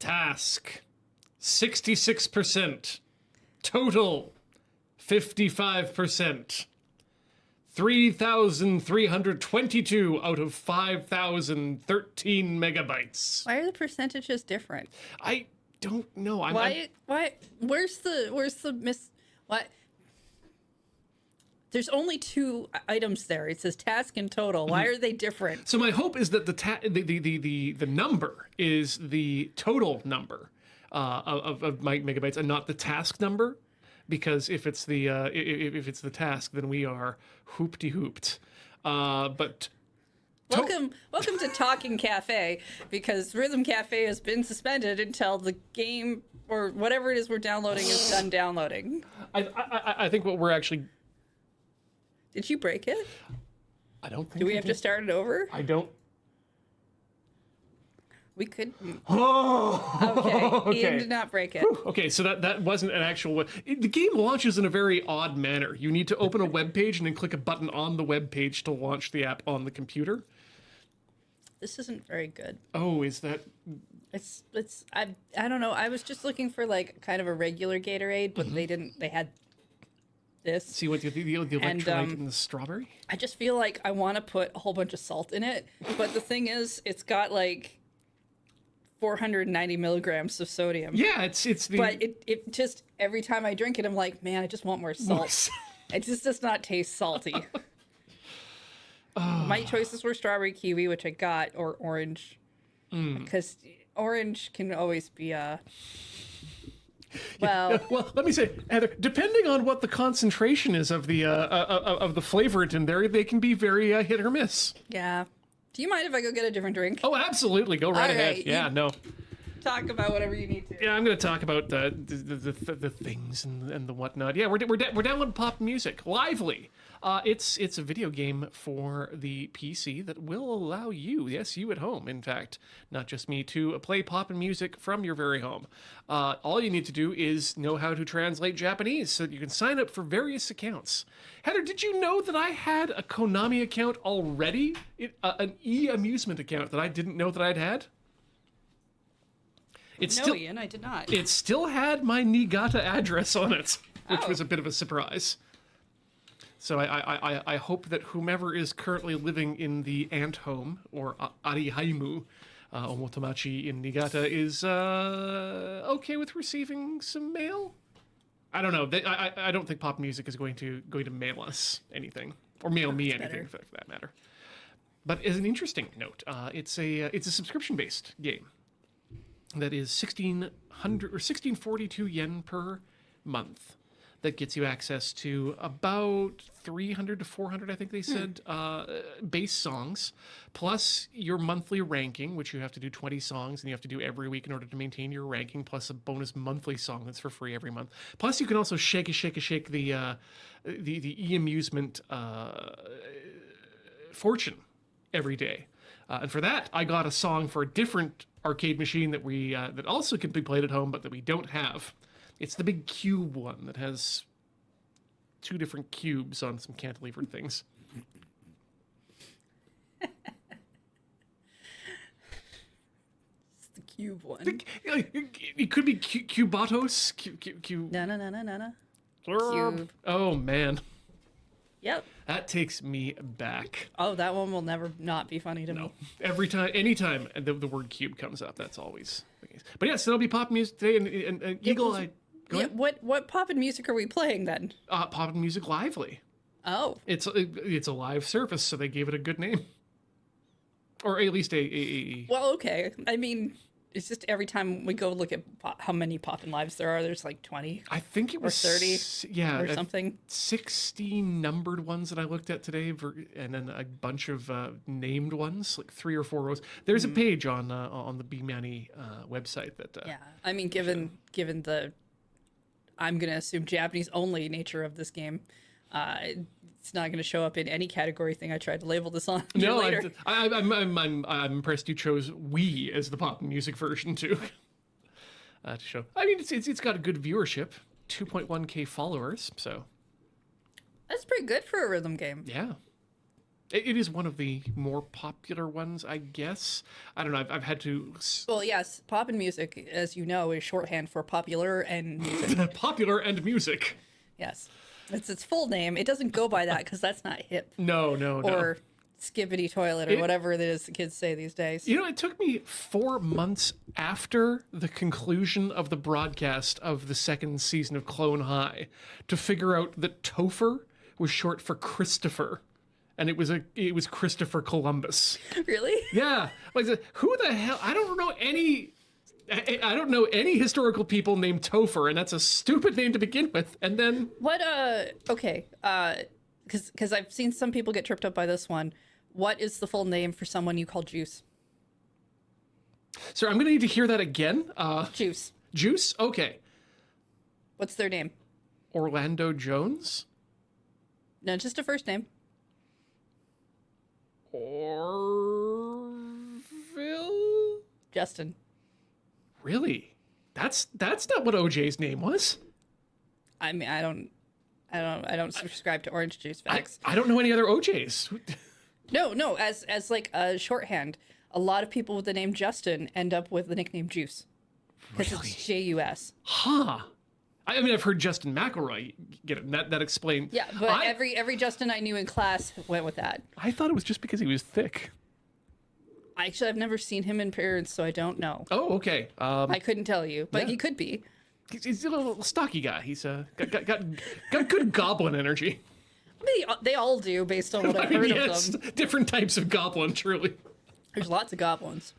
Task, 66%. Total, 55%. 3,322 out of 5,013 megabytes. Why are the percentages different? I don't know. Why? Where's the miss? What? There's only two items there. It says task and total. Why are they different? So my hope is that the number is the total number of my megabytes and not the task number, because if it's the if it's the task, then we are hoopty-hooped. But Welcome to Talking Café, because Rhythm Cafe has been suspended until the game or whatever it is we're downloading is done downloading. I think what we're actually. Did you break it? I don't think. Do we have to start it over? I don't. We could. Oh. Okay. Ian did not break it. Whew. Okay, so that wasn't an actual. The game launches in a very odd manner. You need to open a web page and then click a button on the web page to launch the app on the computer. This isn't very good. Oh, is that? It's I don't know. I was just looking for like kind of a regular Gatorade, but they didn't. They had this. See what the electrolyte in the strawberry? I just feel like I want to put a whole bunch of salt in it, but the thing is, it's got like 490 milligrams of sodium. Yeah, it's the. But it just every time I drink it, I'm like, man, I just want more salt. It just does not taste salty. My choices were strawberry kiwi, which I got, or orange, because orange can always be a. Well, well, let me say, Heather, depending on what the concentration is of the flavorant in there, they can be very hit or miss. yeah. Do you mind if I go get a different drink? Oh, absolutely. Go right ahead. right, Yeah, no. Talk about whatever you need to. Yeah, I'm going to talk about the things and the whatnot. Yeah, we're downloading pop music. Lively. It's a video game for the PC that will allow you, yes, you at home, in fact, not just me, to play pop and music from your very home. All you need to do is know how to translate Japanese so that you can sign up for various accounts. Heather, did you know that I had a Konami account already? An e-amusement account that I didn't know that I'd had? Ian, I did not. It still had my Niigata address on it, which was a bit of a surprise. So I hope that whomever is currently living in the ant home, or Arihaimu, Omotomachi in Niigata, is okay with receiving some mail. I don't know. I don't think pop music is going to mail us anything, or mail me anything for that matter. But as an interesting note, it's a subscription-based game that is 1642 yen per month. That gets you access to about 300 to 400, I think they said, base songs, plus your monthly ranking, which you have to do 20 songs, and you have to do every week in order to maintain your ranking, plus a bonus monthly song that's for free every month. Plus, you can also shake the e-amusement fortune every day. And for that, I got a song for a different arcade machine that that also can be played at home, but that we don't have. It's the big cube one that has 2 different cubes on some cantilevered things. It's the cube one. It could be Cubatos. No. Cube. Oh, man. Yep. That takes me back. Oh, that one will never not be funny to me. Anytime the word cube comes up, that's always the case. But yes, there'll be pop music today, and Eagle Eye. Yeah, what pop and music are we playing then? Pop and music lively. Oh. It's a live service, so they gave it a good name. Or at least a Well, okay. I mean, it's just every time we go look at how many pop and lives there are, there's like 20. I think it was 30. Yeah, or something. 16 numbered ones that I looked at today, and then a bunch of named ones, like 3 or 4 rows. There's a page on the B-Mani website that. Yeah, I mean, given the, I'm gonna assume Japanese only nature of this game, it's not gonna show up in any category thing I tried to label this on. No, later. I'm impressed you chose Wii as the pop music version too. To show. I mean, it's got a good viewership, 2.1K followers, so That's pretty good for a rhythm game. yeah. It is one of the more popular ones, I guess. I don't know. I've had to Well, yes, pop and music, as you know, is shorthand for popular and music. popular and music. Yes, it's its full name. It doesn't go by that because that's not hip. No, no, no. Or skibbity toilet or whatever it is the kids say these days. You know, it took me 4 months after the conclusion of the broadcast of the second season of Clone High to figure out that Topher was short for Christopher, and it was Christopher Columbus. Really? Yeah, like who the hell? I don't know any historical people named Topher, and that's a stupid name to begin with. And then What? Okay. Because I've seen some people get tripped up by this one. What is the full name for someone you call Juice? sir, I'm gonna need to hear that again. Juice. Juice. Okay. What's their name? Orlando Jones. No, just a first name. Orville. Justin. Really? That's not what OJ's name was. I mean, I don't subscribe to orange juice facts. I don't know any other OJ's. No. As like a shorthand, a lot of people with the name Justin end up with the nickname Juice because Really? it's J-U-S. Huh. I mean, I've heard Justin McElroy get it. And that explained. Yeah, but every Justin I knew in class went with that. I thought it was just because he was thick. Actually, I've never seen him in person, so I don't know. Oh, okay. I couldn't tell you, but yeah. he could be. He's a little stocky guy. He's got good goblin energy. I mean, they all do, based on what I've heard Yes, of them. different types of goblin, truly. There's lots of goblins.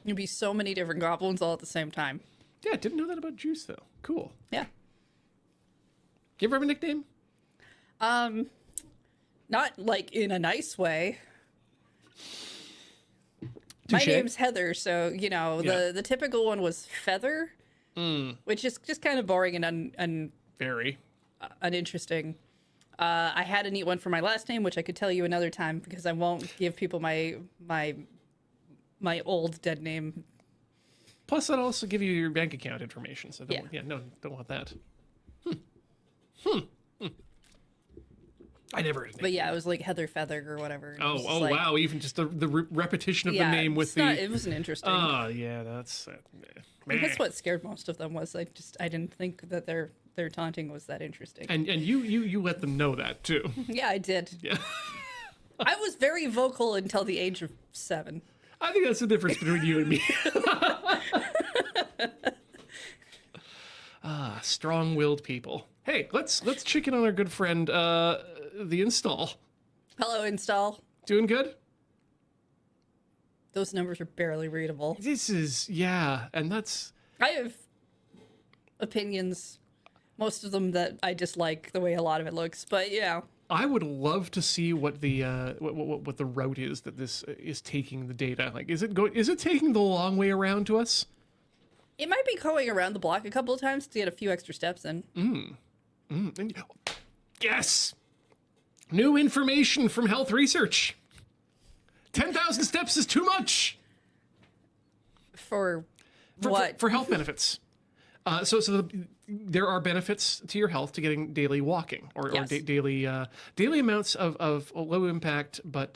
There'd be so many different goblins all at the same time. Yeah, didn't know that about Juice though. Cool. Yeah. You ever have a nickname? Not like in a nice way. My Touché. name's Heather, so you know Yeah. the typical one was Feather, which is just kind of boring and Very. uninteresting. I had a neat one for my last name, which I could tell you another time because I won't give people my old dead name. Plus, that'll also give you your bank account information. So Yeah. don't want that. I never. But yeah, it was like Heather Feather or whatever. and it was just Oh like- wow! Even just the repetition of Yeah, the name with it's the. not- it wasn't interesting. Oh yeah, that's. I think that's what scared most of them was I didn't think that their taunting was that interesting. And you let them know that too. Yeah, I did. Yeah. I was very vocal until the age of 7. I think that's the difference between you and me. Strong-willed people. Hey, let's chicken on our good friend, the install. Hello, install. Doing good? Those numbers are barely readable. This is and that's I have opinions, most of them that I dislike the way a lot of it looks, but yeah. I would love to see what the what the route is that this is taking the data. Like, is it taking the long way around to us? It might be going around the block a couple of times to get a few extra steps in. And- yes, new information from health research. 10,000 steps is too much For for, what? for health benefits. There are benefits to your health to getting daily walking or Yes. daily amounts of low impact but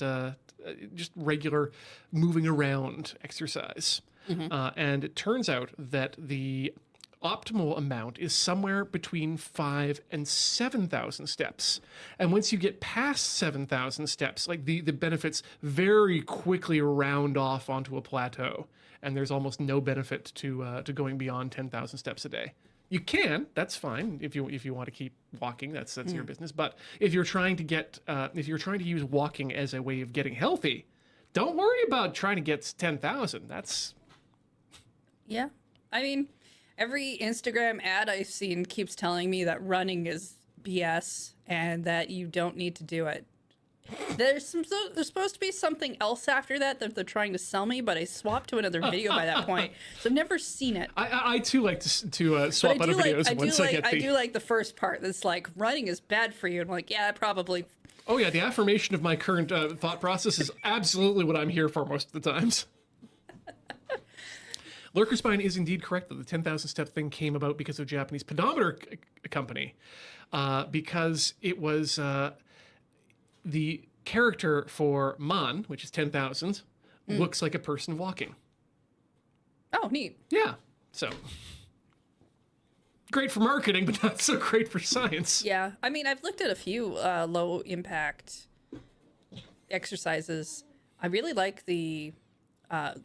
just regular moving around exercise. And it turns out that the optimal amount is somewhere between 5,000 and 7,000 steps. And once you get past 7,000 steps, like the benefits very quickly round off onto a plateau. And there's almost no benefit to going beyond 10,000 steps a day. You can, that's fine if you want to keep walking. That's your business. But if you're trying to use walking as a way of getting healthy, don't worry about trying to get 10,000. That's Yeah. I mean, every Instagram ad I've seen keeps telling me that running is BS and that you don't need to do it. There's supposed to be something else after that they're trying to sell me, but I swapped to another video by that point, so I've never seen it. I too like to swap But out of videos once I get the. I do like the first part that's like running is bad for you. I'm like, yeah, probably. Oh yeah, the affirmation of my current thought process is absolutely what I'm here for most of the times. Lurkerspine is indeed correct that the 10,000 step thing came about because of Japanese pedometer company, because it was the character for Man, which is 10,000, looks like a person walking. Oh, neat. Yeah, so great for marketing, but not so great for science. Yeah, I mean, I've looked at a few low impact exercises. I really like the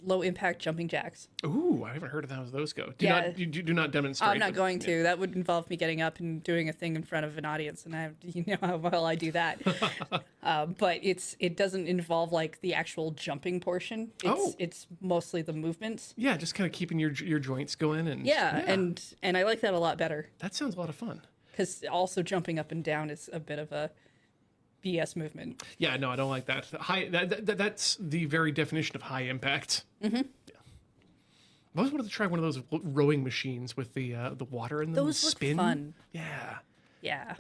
low impact jumping jacks. Ooh, I haven't heard of how those go. Do not demonstrate. I'm not going to. That would involve me getting up and doing a thing in front of an audience, and you know how well I do that. But it doesn't involve like the actual jumping portion. It's mostly the movements. Yeah, just kind of keeping your joints going and and I like that a lot better. That sounds a lot of fun. Because also jumping up and down is a bit of a BS movement. Yeah, no, I don't like that. That's the very definition of high impact. Mm-hmm. Yeah. I always wanted to try one of those rowing machines with the water in them. Those look spin. fun. Yeah. Yeah.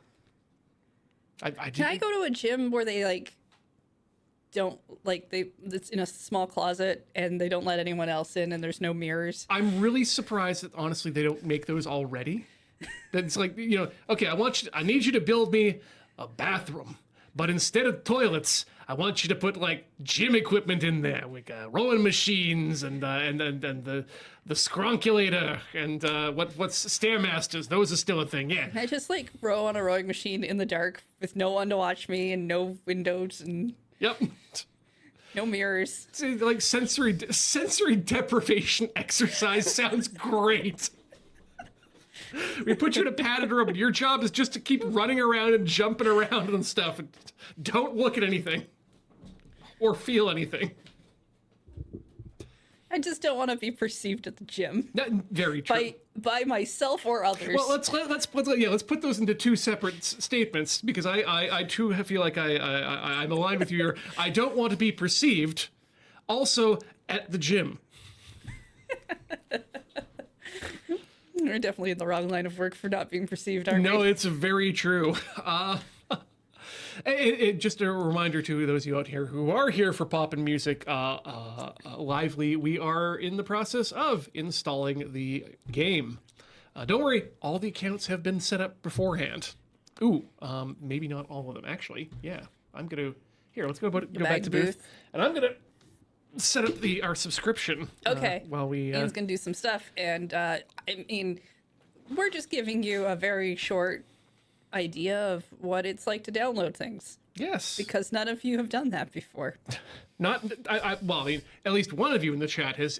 Can I go to a gym where they it's in a small closet and they don't let anyone else in and there's no mirrors? I'm really surprised that honestly they don't make those already. That's like, okay, I need you to build me a bathroom. But instead of toilets, I want you to put like gym equipment in there, like rowing machines and the scronculator and what's stairmasters. Those are still a thing, yeah. I just like row on a rowing machine in the dark with no one to watch me and no windows and yep, no mirrors. See, like sensory deprivation exercise sounds great. We put you in a padded room, and your job is just to keep running around and jumping around and stuff. And don't look at anything or feel anything. I just don't want to be perceived at the gym. Very true. By myself or others. Well, let's put those into two separate statements because I too feel like I'm aligned with you here. I don't want to be perceived. Also at the gym. We're definitely in the wrong line of work for not being perceived, aren't we? No, it's very true. Just a reminder to those of you out here who are here for pop and music lively, we are in the process of installing the game. Don't worry, all the accounts have been set up beforehand. Ooh, maybe not all of them, actually. Yeah, I'm going to... Here, let's go back to booth. And I'm going to set up our subscription. Okay. While we... Ian's going to do some stuff, and I mean, we're just giving you a very short idea of what it's like to download things. Yes. Because none of you have done that before. Well, I mean, at least one of you in the chat has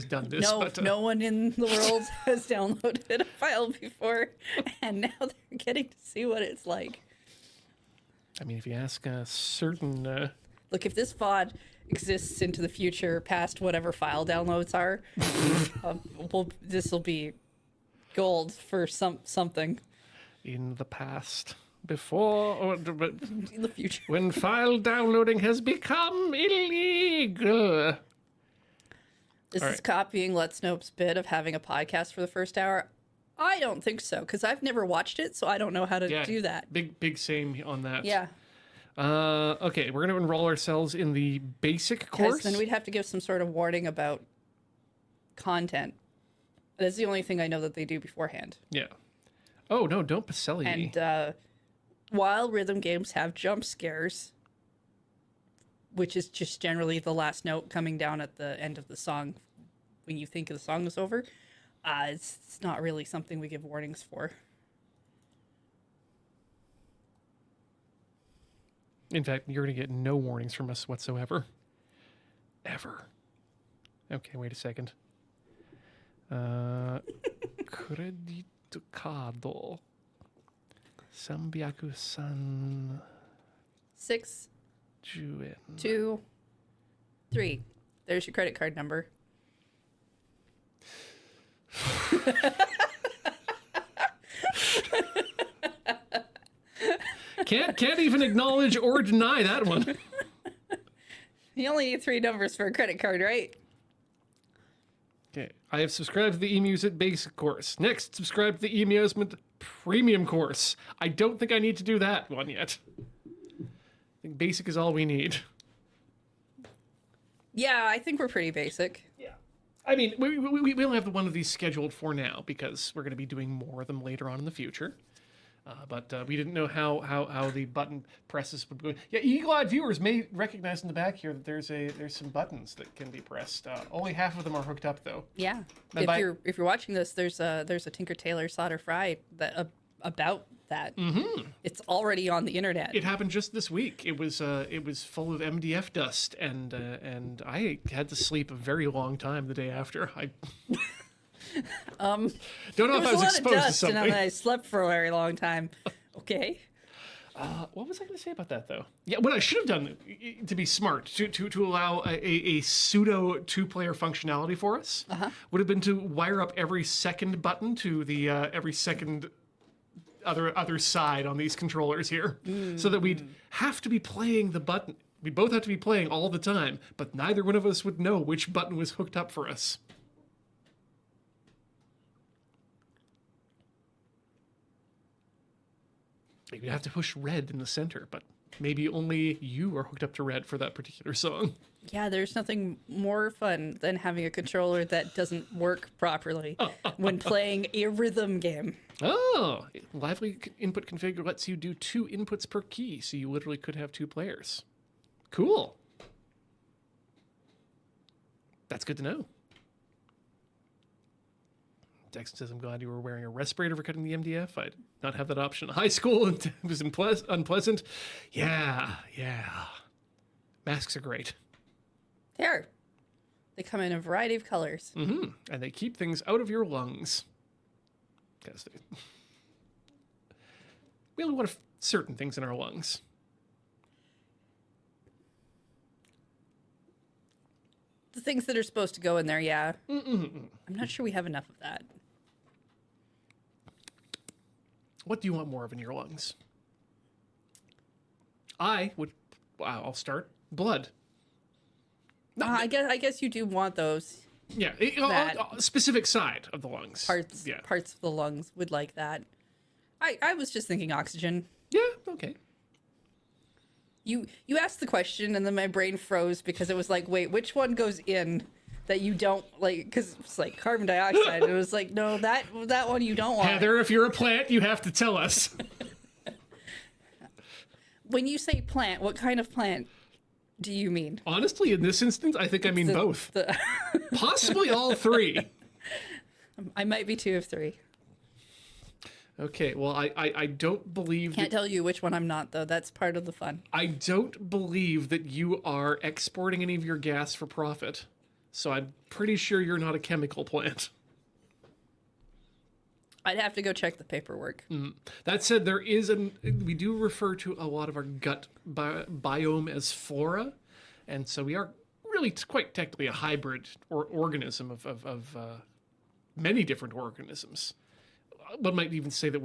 done this. No, but, no one in the world has downloaded a file before, and now they're getting to see what it's like. I mean, if you ask a certain... Look, if this VOD exists into the future, past whatever file downloads are, this will be gold for something. In the past, before or in the future, when file downloading has become illegal. Is this copying Let's Nope's bit of having a podcast for the first hour? I don't think so, because I've never watched it, so I don't know how to do that. Big same on that. Yeah. Okay, we're going to enroll ourselves in the basic course. Then we'd have to give some sort of warning about content. That's the only thing I know that they do beforehand. Yeah. Oh, no, don't Pacelli me. And while rhythm games have jump scares, which is just generally the last note coming down at the end of the song when you think the song is over, it's not really something we give warnings for. In fact, you're going to get no warnings from us whatsoever. Ever. Okay, wait a second. Creditcado. Sambiaku-san. 6, Juen. 2, 3. There's your credit card number. Can't even acknowledge or deny that one. You only need 3 numbers for a credit card, right? Okay, I have subscribed to the eMusic Basic course. Next, subscribe to the eMusement Premium course. I don't think I need to do that one yet. I think Basic is all we need. Yeah, I think we're pretty basic. Yeah. I mean, we only have one of these scheduled for now because we're going to be doing more of them later on in the future. But we didn't know how the button presses would go. Yeah, eagle-eyed viewers may recognize in the back here that there's some buttons that can be pressed. Only half of them are hooked up though. Yeah. And If you're watching this, there's a Tinker Tailor Solder Fry that about that. Mm-hmm. It's already on the internet. It happened just this week. It was full of MDF dust, and I had to sleep a very long time the day after. I don't know if I was exposed to something. And I slept for a very long time. Okay. What was I going to say about that, though? Yeah, what I should have done to be smart, to allow a pseudo two-player functionality for us, would have been to wire up every second button to the every second other side on these controllers here, so that we'd have to be playing the button. We both have to be playing all the time, but neither one of us would know which button was hooked up for us. You'd have to push red in the center, but maybe only you are hooked up to red for that particular song. Yeah, there's nothing more fun than having a controller that doesn't work properly when playing a rhythm game. Oh, lively input configure lets you do 2 inputs per key, so you literally could have 2 players. Cool. That's good to know. Dexter says, I'm glad you were wearing a respirator for cutting the MDF. I'd not have that option in high school, and it was unpleasant. Yeah. Masks are great. They come in a variety of colors. Mm-hmm. And they keep things out of your lungs. Because we only want certain things in our lungs. The things that are supposed to go in there, yeah. I'm not sure we have enough of that. What do you want more of in your lungs? I'll start. Blood. No, I guess you do want those yeah, a specific side of the lungs. parts of the lungs would like that. I was just thinking oxygen. Yeah, okay. You asked the question and then my brain froze because it was like, wait, which one goes in that you don't like? Because it's like carbon dioxide. It was like, no, that one you don't want. Heather, if you're a plant, you have to tell us. When you say plant, what kind of plant do you mean? Honestly, in this instance, I think I mean both. Possibly all 3. I might be 2 of 3. Okay, well, I don't believe... Can't tell you which one I'm not, though. That's part of the fun. I don't believe that you are exporting any of your gas for profit. So I'm pretty sure you're not a chemical plant. I'd have to go check the paperwork. That said, we do refer to a lot of our gut biome as flora. And so we are really quite technically a hybrid organism of many different organisms. One might even say that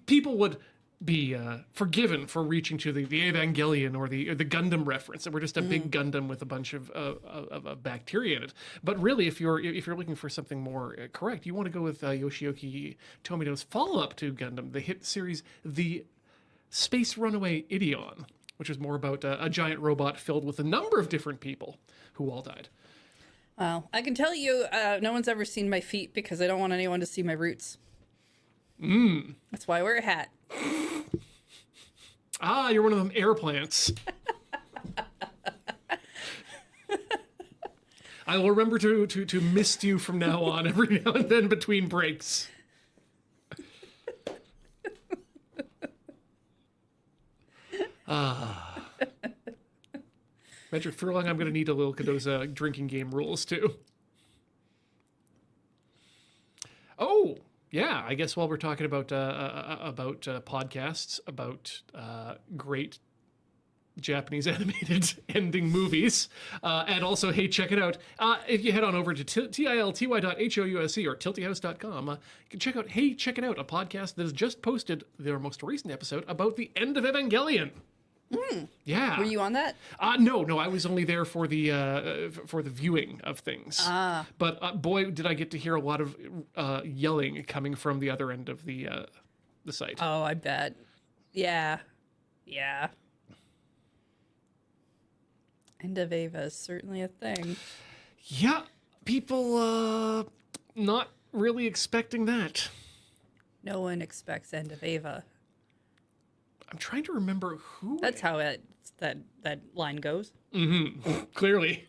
people would be forgiven for reaching to the Evangelion or the Gundam reference, that we're just a big Gundam with a bunch of bacteria in it. But really, if you're looking for something more correct, you want to go with Yoshioki Tomino's follow-up to Gundam, the hit series The Space Runaway Ideon, which is more about a giant robot filled with a number of different people who all died. Well, I can tell you, no one's ever seen my feet because I don't want anyone to see my roots. That's why I wear a hat. Ah, you're one of them air plants. I will remember to mist you from now on, every now and then between breaks. Metric Furlong, I'm going to need a little of those drinking game rules, too. Oh, yeah, I guess while we're talking about podcasts, about great Japanese animated ending movies, and also, hey, check it out. If you head on over to tilty.house or tiltyhouse.com, you can check out Hey, Check It Out, a podcast that has just posted their most recent episode about the end of Evangelion. Yeah. Were you on that? No, I was only there for the viewing of things. But boy, did I get to hear a lot of yelling coming from the other end of the site. Oh, I bet. Yeah. End of Eva is certainly a thing. Yeah, people not really expecting that. No one expects End of Ava. I'm trying to remember who. That's how that line goes. Clearly.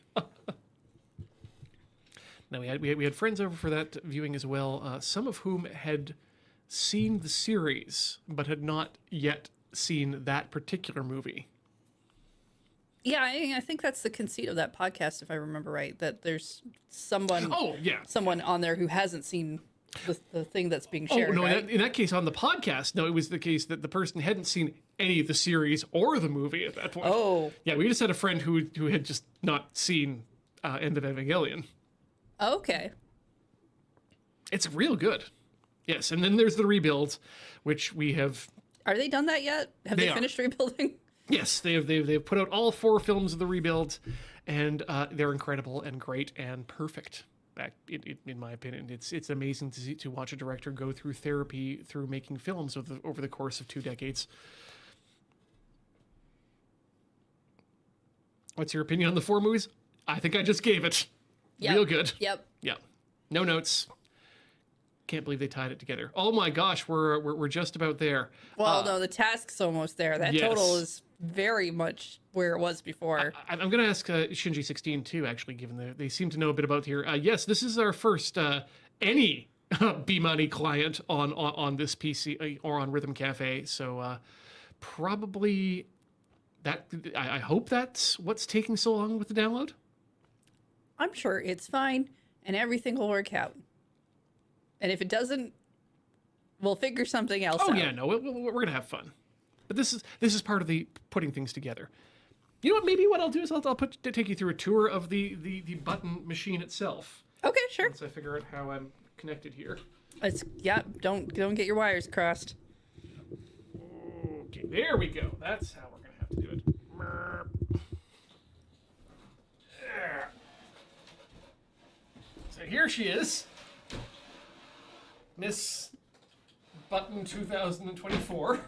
No, we had friends over for that viewing as well. Some of whom had seen the series, but had not yet seen that particular movie. Yeah, I think that's the conceit of that podcast, if I remember right. That there's someone. Oh yeah. Someone on there who hasn't seen the thing that's being shared. Oh no! Right? In that case, on the podcast, no, it was the case that the person hadn't seen any of the series or the movie at that point. Oh. Yeah, we just had a friend who had just not seen End of Evangelion. Okay. It's real good. Yes, and then there's the rebuild, which we have. Are they done that yet? Have they finished rebuilding? Yes, they've put out all 4 films of the rebuild, and they're incredible and great and perfect. Back in my opinion, it's amazing to watch a director go through therapy through making films over the course of 2 decades. What's your opinion on the 4 movies? I think I just gave it. Yep. Real good. Yep. Yeah. No notes. Can't believe they tied it together. Oh my gosh, we're just about there. Well, no, the task's almost there. That yes. total is very much where it was before. I'm going to ask Shinji 16 too, actually, given they seem to know a bit about here. Yes, this is our first any B-Money client on this PC or on Rhythm Cafe. So probably that. I hope that's what's taking so long with the download. I'm sure it's fine, and everything will work out. And if it doesn't, we'll figure something else out. Oh yeah, no, we're gonna have fun. But this is part of the putting things together. You know what? Maybe what I'll do is I'll take you through a tour of the button machine itself. Okay, sure. Once I figure out how I'm connected here. Don't get your wires crossed. Okay, there we go. That's how we're gonna have to do it. There. So here she is, Miss Button 2024.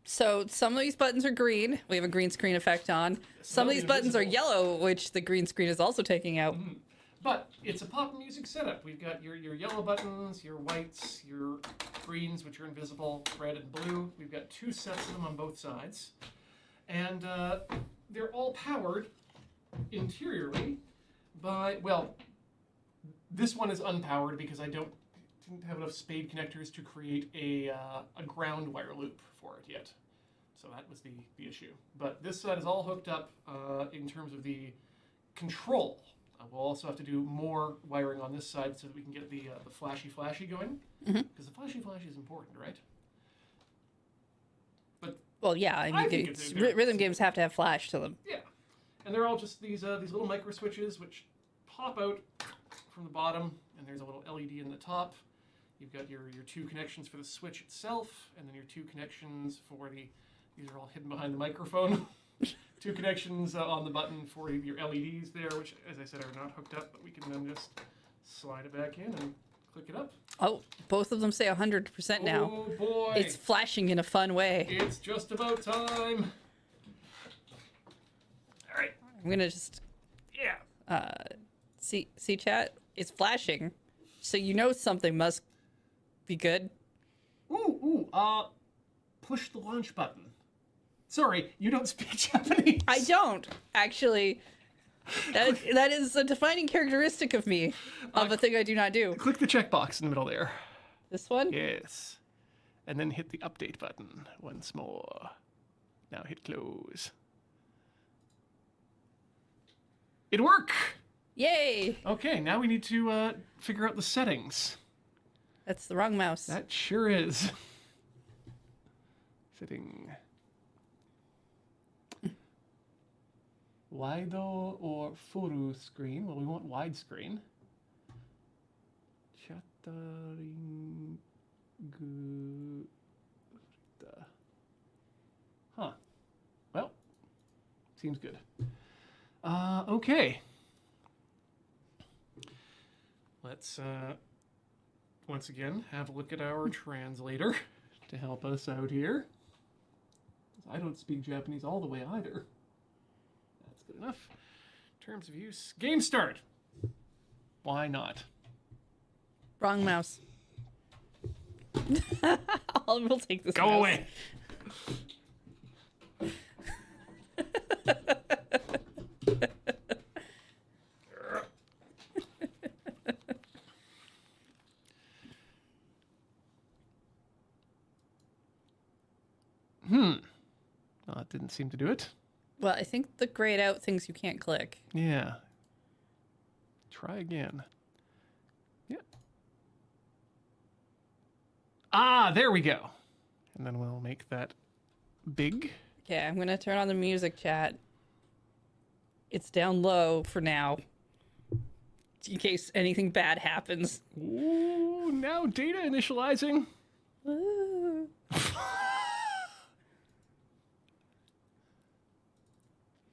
So some of these buttons are green. We have a green screen effect on. Some of these buttons are yellow, which the green screen is also taking out. But it's a pop music setup. We've got your yellow buttons, your whites, your greens, which are invisible, red and blue. We've got 2 sets of them on both sides. And they're all powered interiorly by, well, this one is unpowered because I didn't have enough spade connectors to create a ground wire loop for it yet. So that was the issue. But this side is all hooked up in terms of the control. We'll also have to do more wiring on this side so that we can get the flashy going. Because the flashy is important, right? But well, yeah, I mean, rhythm games have to have flash to them. Yeah, and they're all just these little micro switches which pop out from the bottom, and there's a little LED in the top. You've got your 2 connections for the switch itself, and then your 2 connections for these are all hidden behind the microphone. 2 connections on the button for your LEDs there, which, as I said, are not hooked up, but we can then just slide it back in and click it up. Oh, both of them say 100% now. Oh boy! It's flashing in a fun way. It's just about time. All right. I'm gonna just see chat. It's flashing, so you know something must be good. Push the launch button. Sorry, you don't speak Japanese. I don't, actually. That is a defining characteristic of me, of a thing I do not do. Click the checkbox in the middle there. This one? Yes. And then hit the update button once more. Now hit close. It'd work! Yay! Okay, now we need to figure out the settings. That's the wrong mouse. That sure is. Setting. Wide or full screen? Well, we want widescreen. Chattering. Huh. Well, seems good. Okay. Let's once again have a look at our translator to help us out here. I don't speak Japanese all the way either. That's good enough. Terms of use. Game start. Why not? Wrong mouse. We'll take this. Go mouse. away. Well, that didn't seem to do it. Well, I think the grayed out things you can't click. Yeah. Try again. Yeah. Ah, there we go. And then we'll make that big. Okay, I'm gonna turn on the music chat. It's down low for now, in case anything bad happens. Ooh, now data initializing. Ooh.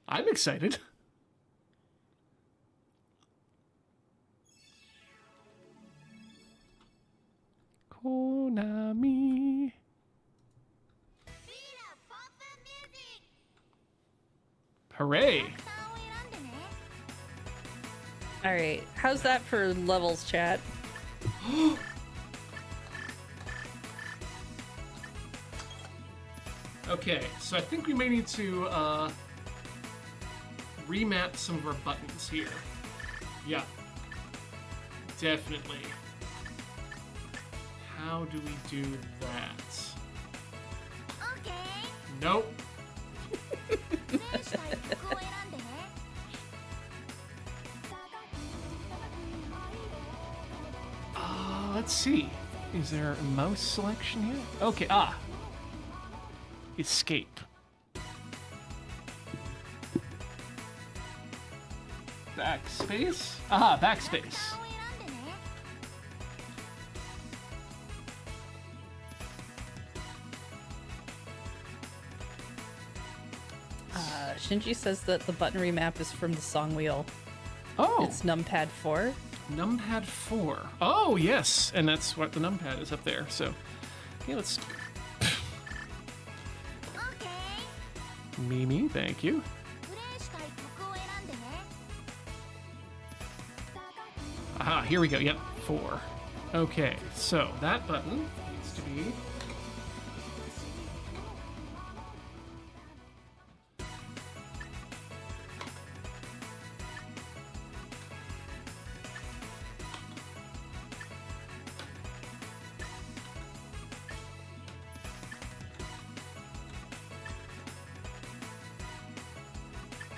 I'm excited. Konami. Hooray. All right, how's that for levels, chat? Okay, so I think we may need to remap some of our buttons here. Yeah, definitely. How do we do that? Nope. Let's see. Is there a mouse selection here? Okay, escape. Backspace? Aha, backspace. Shinji says that the button remap is from the song wheel. Oh, It's numpad 4. numpad 4. Oh, yes, and that's what the numpad is up there. So, yeah, let's... Mimi, thank you. Aha, here we go. Yep, 4. Okay, so that button needs to be...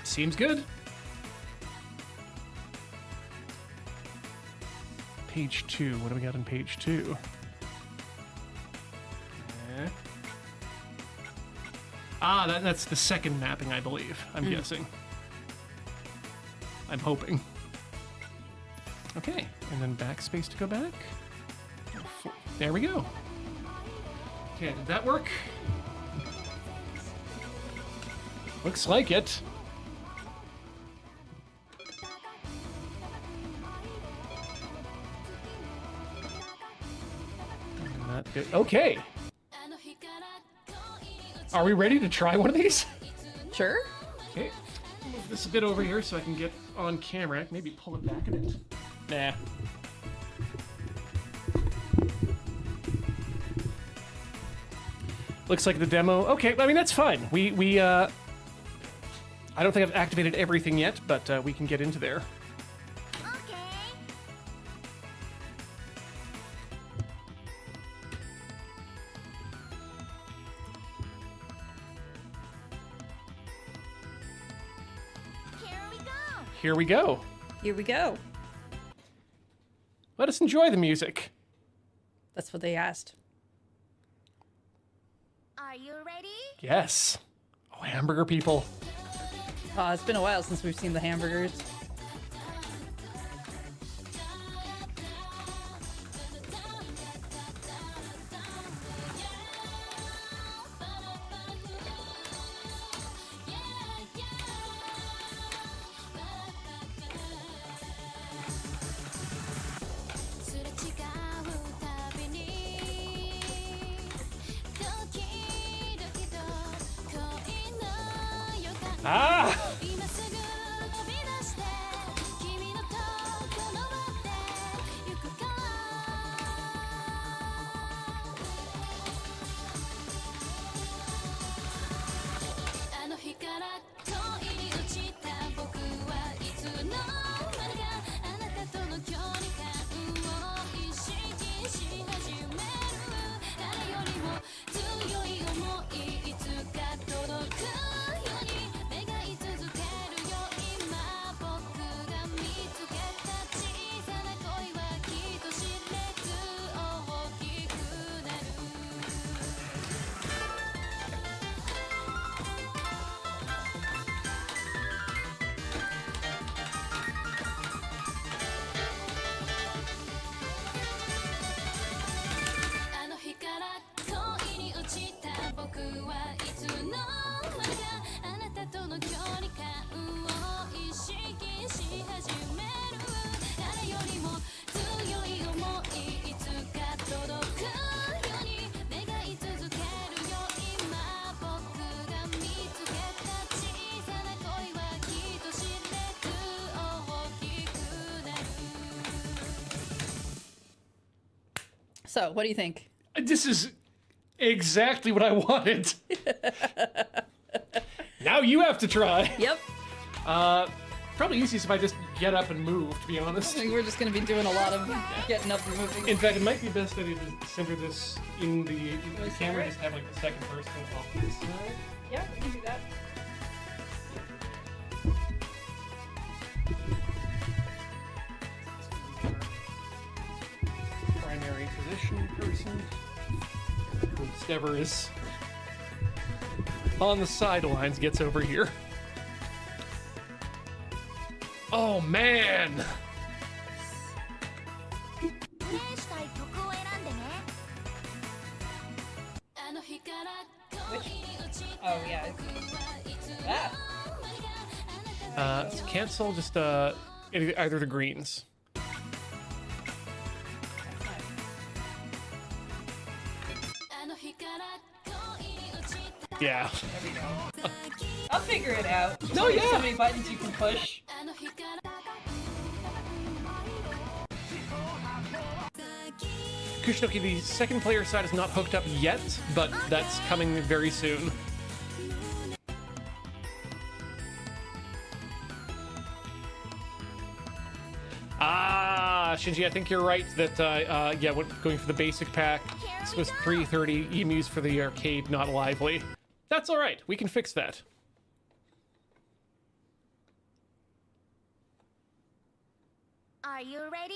Seems good. Page 2. What do we got in page 2? That's the second mapping, I believe. I'm guessing. I'm hoping. Okay, and then backspace to go back. There we go. Okay, did that work? Looks like it. Not good. Okay. Are we ready to try one of these? Sure. Okay. Move this a bit over here so I can get on camera. Maybe pull it back a bit. Nah. Looks like the demo. Okay, I mean that's fine. I don't think I've activated everything yet, but we can get into there. Here we go. Here we go. Let us enjoy the music. That's what they asked. Are you ready? Yes. Oh, hamburger people. It's been a while since we've seen the hamburgers. Ah! So, what do you think? This is exactly what I wanted. Now you have to try. Yep. Probably easiest if I just get up and move, to be honest. I think we're just going to be doing a lot of getting up and moving. In fact, it might be best idea to center this in the camera, just have like the second person off to the side. Yeah, we can do that. Primary position person. Whoever is on the sidelines gets over here. Oh man! Oh, yeah. Cancel just either the greens. Yeah. There we go. I'll figure it out. There's No, only yeah. so many buttons you can push. Kushinoki, the second player side is not hooked up yet, but that's coming very soon. Shinji, I think you're right that, yeah, going for the basic pack, this was 330 emus for the arcade, not lively. That's all right. We can fix that. Are you ready?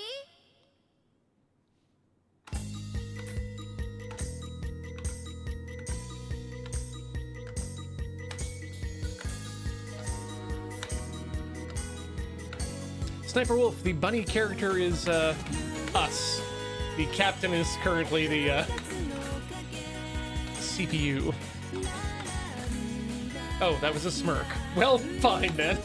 Sniper Wolf, the bunny character is us. The captain is currently the CPU. Oh, that was a smirk. Well, fine then.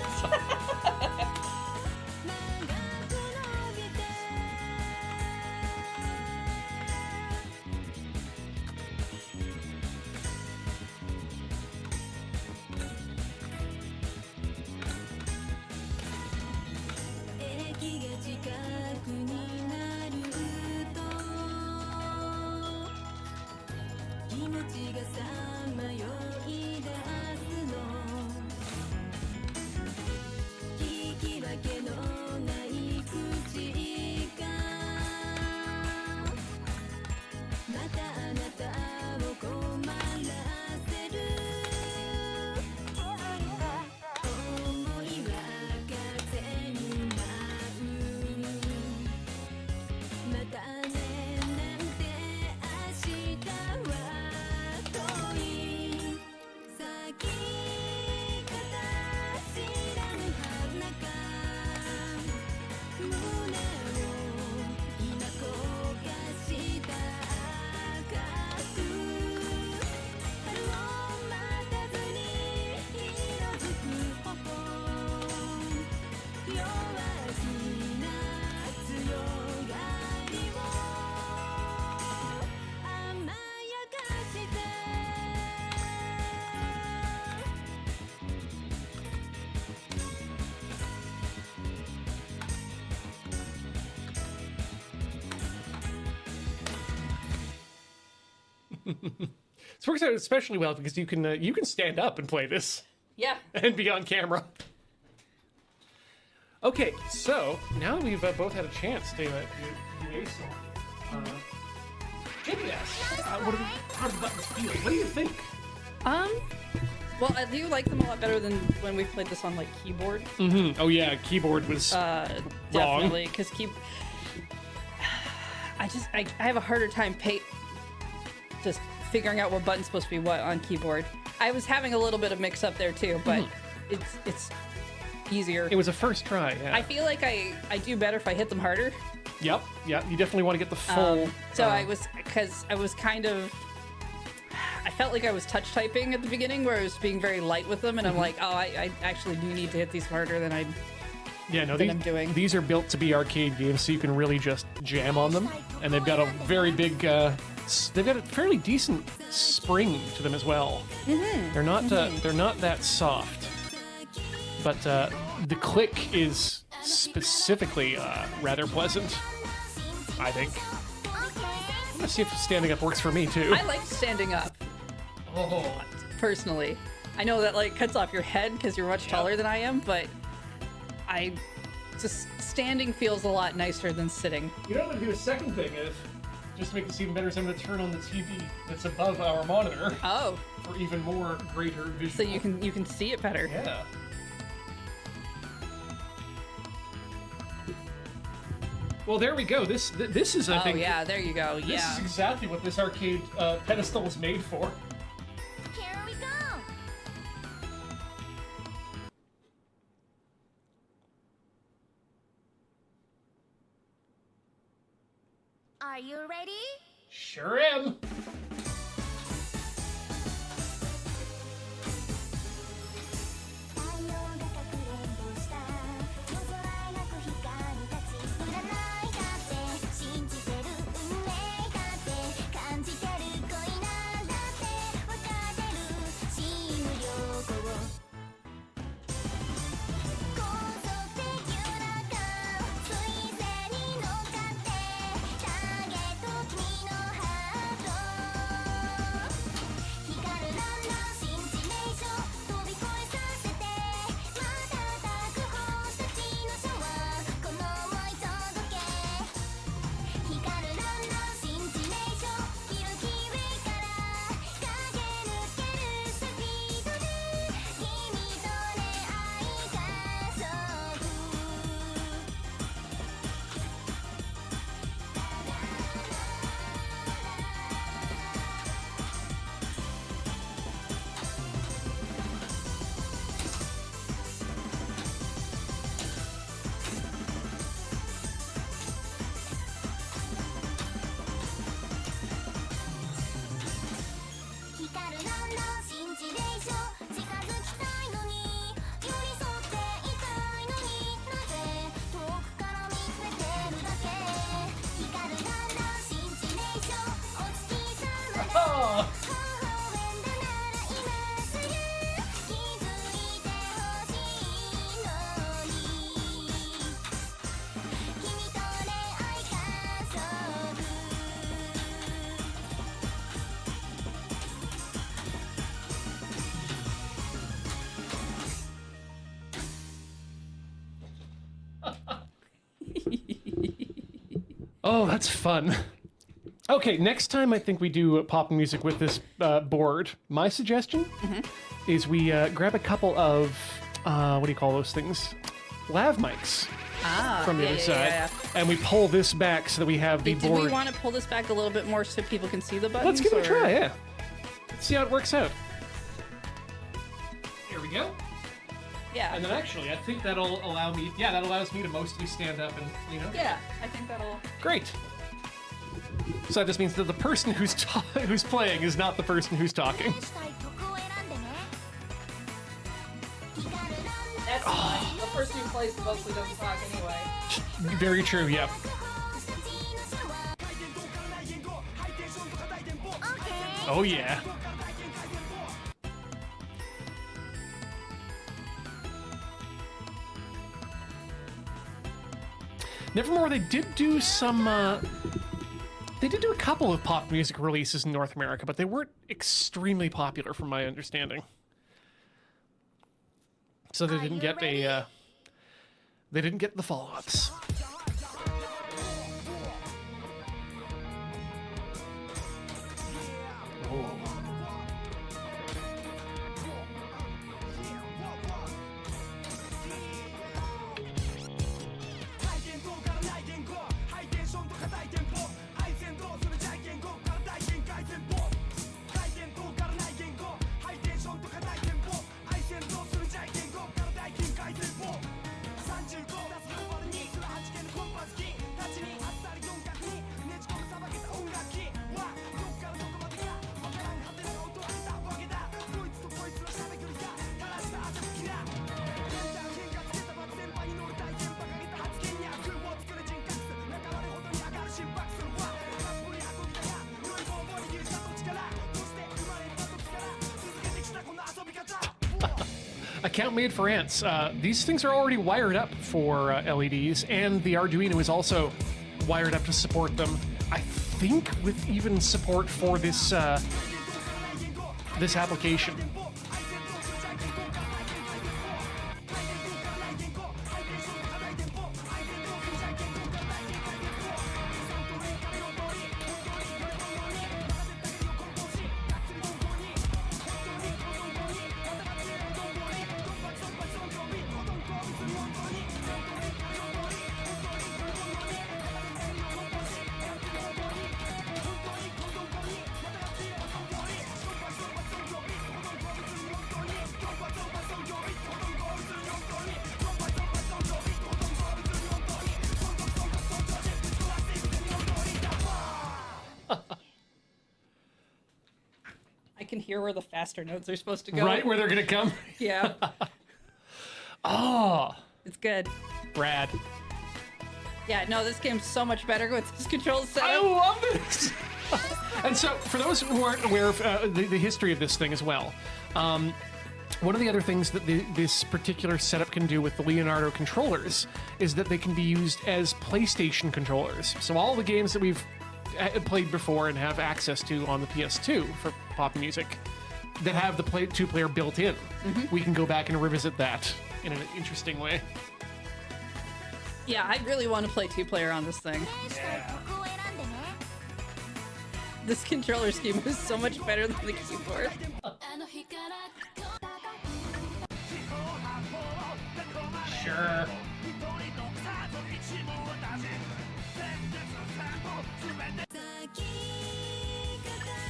This works out especially well because you can stand up and play this Yeah. and be on camera. Okay, so now that we've both had a chance to do a song, JBS, how do the buttons feel? What do you think? Well, I do like them a lot better than when we played this on, like, keyboard. Mm-hmm. Oh yeah, keyboard was Definitely, because I have a harder time just figuring out what button's supposed to be what on keyboard. I was having a little bit of mix up there too, but it's easier. It was a first try. Yeah. I feel like I do better if I hit them harder. Yep. You definitely want to get the full. I felt like I was touch typing at the beginning, where I was being very light with them, and I'm like, oh, I actually do need to hit these harder than I'm doing. These are built to be arcade games, so you can really just jam on them, and they've got a very big. They've got a fairly decent spring to them as well. Mm-hmm. They're not that soft, but the click is specifically rather pleasant, I think. Let's see if standing up works for me too. I like standing up, Oh. personally. I know that like cuts off your head because you're much taller than I am, but I just standing feels a lot nicer than sitting. You know what I'm gonna do a second thing is, just to make this even better, is I'm gonna turn on the TV that's above our monitor Oh, for even more greater visual. so you can see it better. Yeah. Well, there we go. This is, I Oh think, yeah, there you go. this Yeah. is exactly what this arcade pedestal was made for. Here we go. Are you ready? Sure am. 太陽がかくれんぼした夜空描く光たち占いだって信じてる運命だって感じてる恋なんだって分かってる死ぬ両方高速的な彗星に乗っかってターゲット君のハート光るランナー新地名所飛び越えさせて瞬く星たちのシャワーこの想い届け光るランナー新地名所キルキウェイから駆け抜けるスピードで君と出会い加速光るランナー新地名所近づきたいのに寄り添っていたいのになぜ遠くから見つめてるだけ光るランナー新地名所お月様があ微笑んだなら今すぐ気づいてほしいのに君と出会い加速Oh, that's fun. Okay, next time I think we do pop music with this board. My suggestion is we grab a couple of, what do you call those things? Lav mics from the other side. And we pull this back so that we have the Do board. we want to pull this back a little bit more so people can see the buttons? Let's give it a or- try, yeah. Let's see how it works out. Here we go. Yeah. And then actually, I think that'll allow me, yeah, that allows me to mostly stand up and, you know. Yeah, I think that'll. Great. So that just means that the person who's playing is not the person who's talking. したい曲を選んでね光るランナー That's fine. The person who plays mostly doesn't talk anyway. Very true, yeah. 星たちのシャワー OK Oh yeah. Nevermore, they did do some, they did do a couple of pop music releases in North America, but they weren't extremely popular from my understanding. So they didn't get a, they didn't get the follow-ups. Account made for ants. These things are already wired up for LEDs, and the Arduino is also wired up to support them. I think with even support for this this application. I can hear where the faster notes are supposed to go. Right where they're gonna come. Yeah. Oh, It's good. Brad. Yeah, no, this game's so much better with this control I setup. love this. And so, for those who aren't aware of the history of this thing as well, one of the other things that this particular setup can do with the Leonardo controllers is that they can be used as PlayStation controllers. So all the games that we've played before and have access to on the PS2 for pop music that have the two-player built in, we can go back and revisit that in an interesting way. Yeah, I really want to play 2-player on this thing. 曲を選んでね This controller scheme is so much better than the keyboard. あの日から Sure.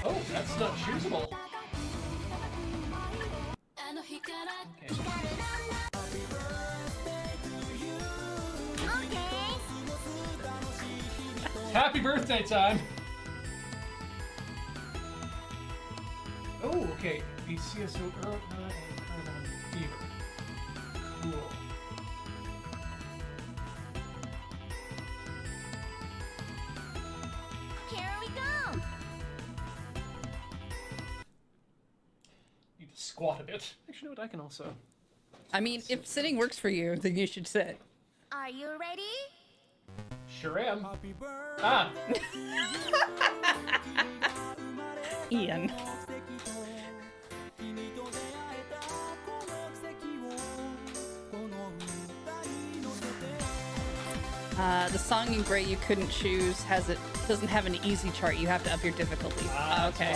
Oh, that's not choosable. あの日から Okay. Happy birthday time. Oh, okay. The CSO Earl and Fever. Cool. Here we go! Need to squat a bit. Actually, you know what? I can also. I mean, if sitting works for you, then you should sit. Are you ready? Sure am. Ah. Ian. The song in gray you couldn't choose doesn't have an easy chart. You have to up your difficulty. Okay.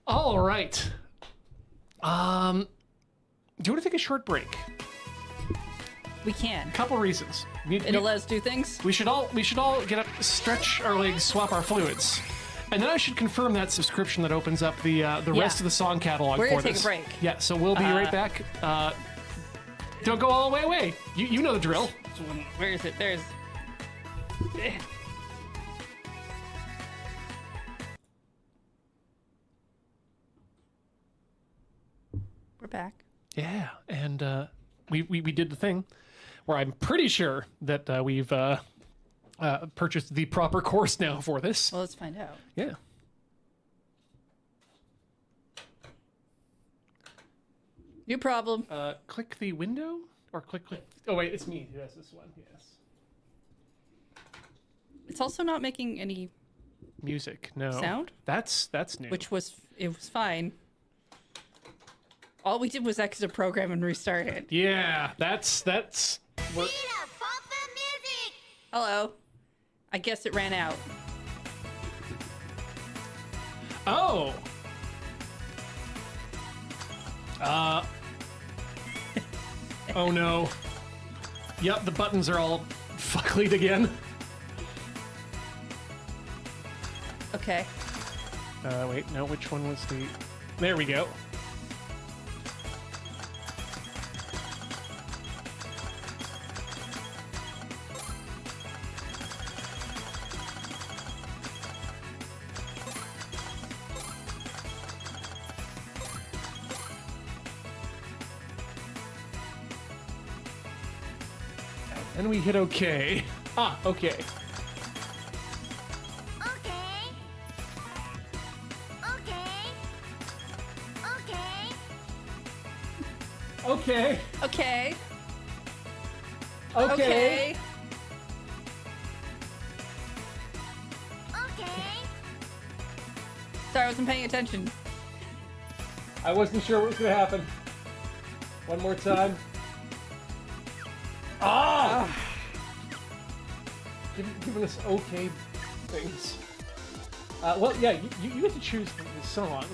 All right. Do you want to take a short break? We can. Couple reasons. It'll let us do things. We should all get up, stretch our legs, swap our fluids, and then I should confirm that subscription that opens up the rest of the song catalog We're for gonna take this. a break. Yeah, so we'll be right back. Don't go all the way away. You know the drill. Where is it? There's. We're back. Yeah, and we did the thing where I'm pretty sure that we've purchased the proper course now for this. Well, let's find out. Yeah. New problem. Click the window or click. Oh wait, it's me who has this one. Yes. It's also not making any, Music. No. Sound? That's new. it was fine. All we did was exit program and restart it. Yeah, that's. Speed up pop-up music. Hello. I guess it ran out. Oh. Oh no. Yep, the buttons are all fucklied again. Okay. Wait, no, which one was the... There we go. And we hit OK. Ah, okay. Okay. Okay. Okay. Okay. Okay. Okay. Okay. Sorry, I wasn't paying attention. I wasn't sure what was going to happen. One more time. Ah! Giving us okay things. Well, yeah, you get to choose the song.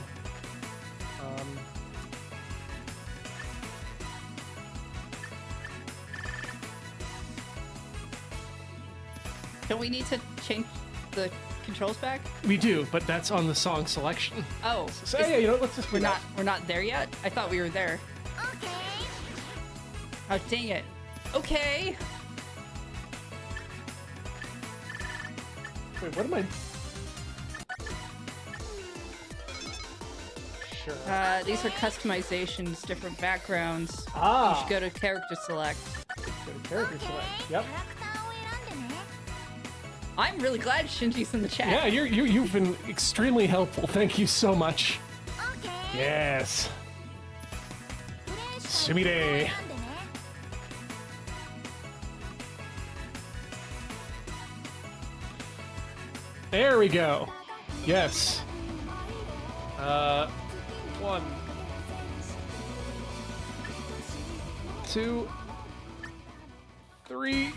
Don't we need to change the controls back? We do, but that's on the song selection. Oh, So yeah, you know, let's just do we're that. not there yet. I thought we were there. Okay. Oh, dang it. Okay. Wait, what am I? Sure. These are customizations, different backgrounds. You Ah. should go to character select. Go to character select. Yep. キャラクターを選んでね。 I'm really glad Shinji's in the chat. Yeah, you've been extremely helpful. Thank you so much. Okay. Yes. プレイしたいすみれ曲を選んでね。There we go. Yes. 1, 2, 3.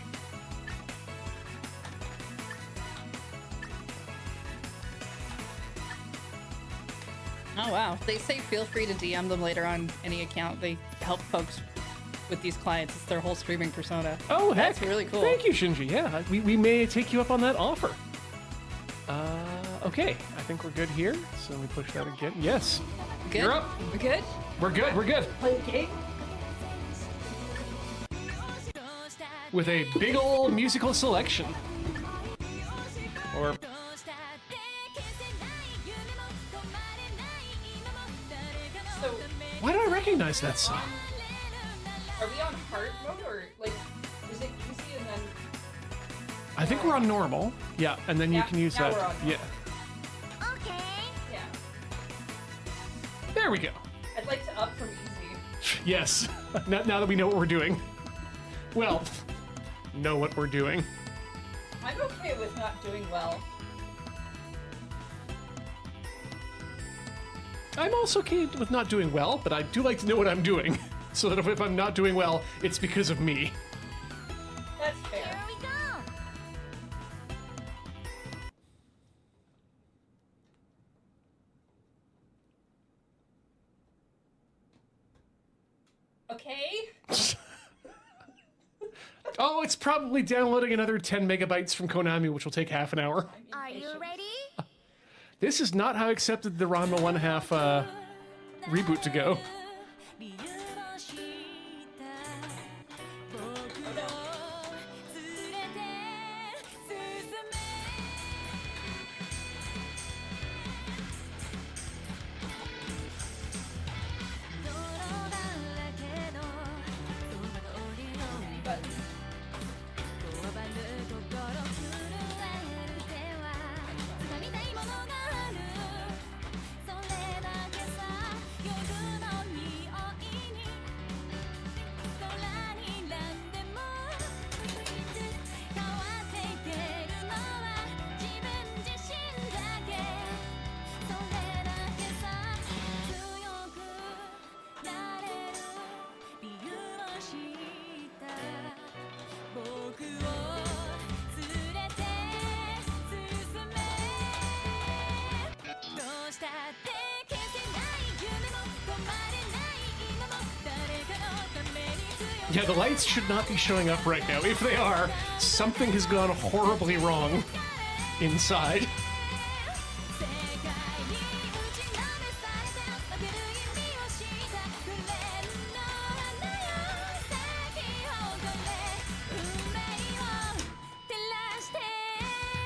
Oh wow. They say feel free to DM them later on any account. They help folks with these clients. It's their whole streaming persona. Oh, heck. That's really cool. Thank you, Shinji. Yeah, we may take you up on that offer. Okay. I think we're good here. So we push that again. Yes. Good? You're up. We're good? We're good. We're good. Play the game? With a big old musical selection. Or So, why do I recognize that song? are we on hard mode or like is it easy and then I think we're on normal. Yeah, and then you Yeah, can use now that. we're on normal. Yeah. Okay. yeah. There we go. I'd like to up from easy. Yes. Now that we know what we're doing. Well, know what we're doing. I'm okay with not doing well. I'm also okay with not doing well, but I do like to know what I'm doing. So that if I'm not doing well, it's because of me. That's Here fair. we go. Okay. Oh, it's probably downloading another 10 megabytes from Konami, which will take half an hour. Are you ready? This is not how I accepted the Ranma 1/2 reboot to go. Yeah, the lights should not be showing up right now. If they are, something has gone horribly wrong inside.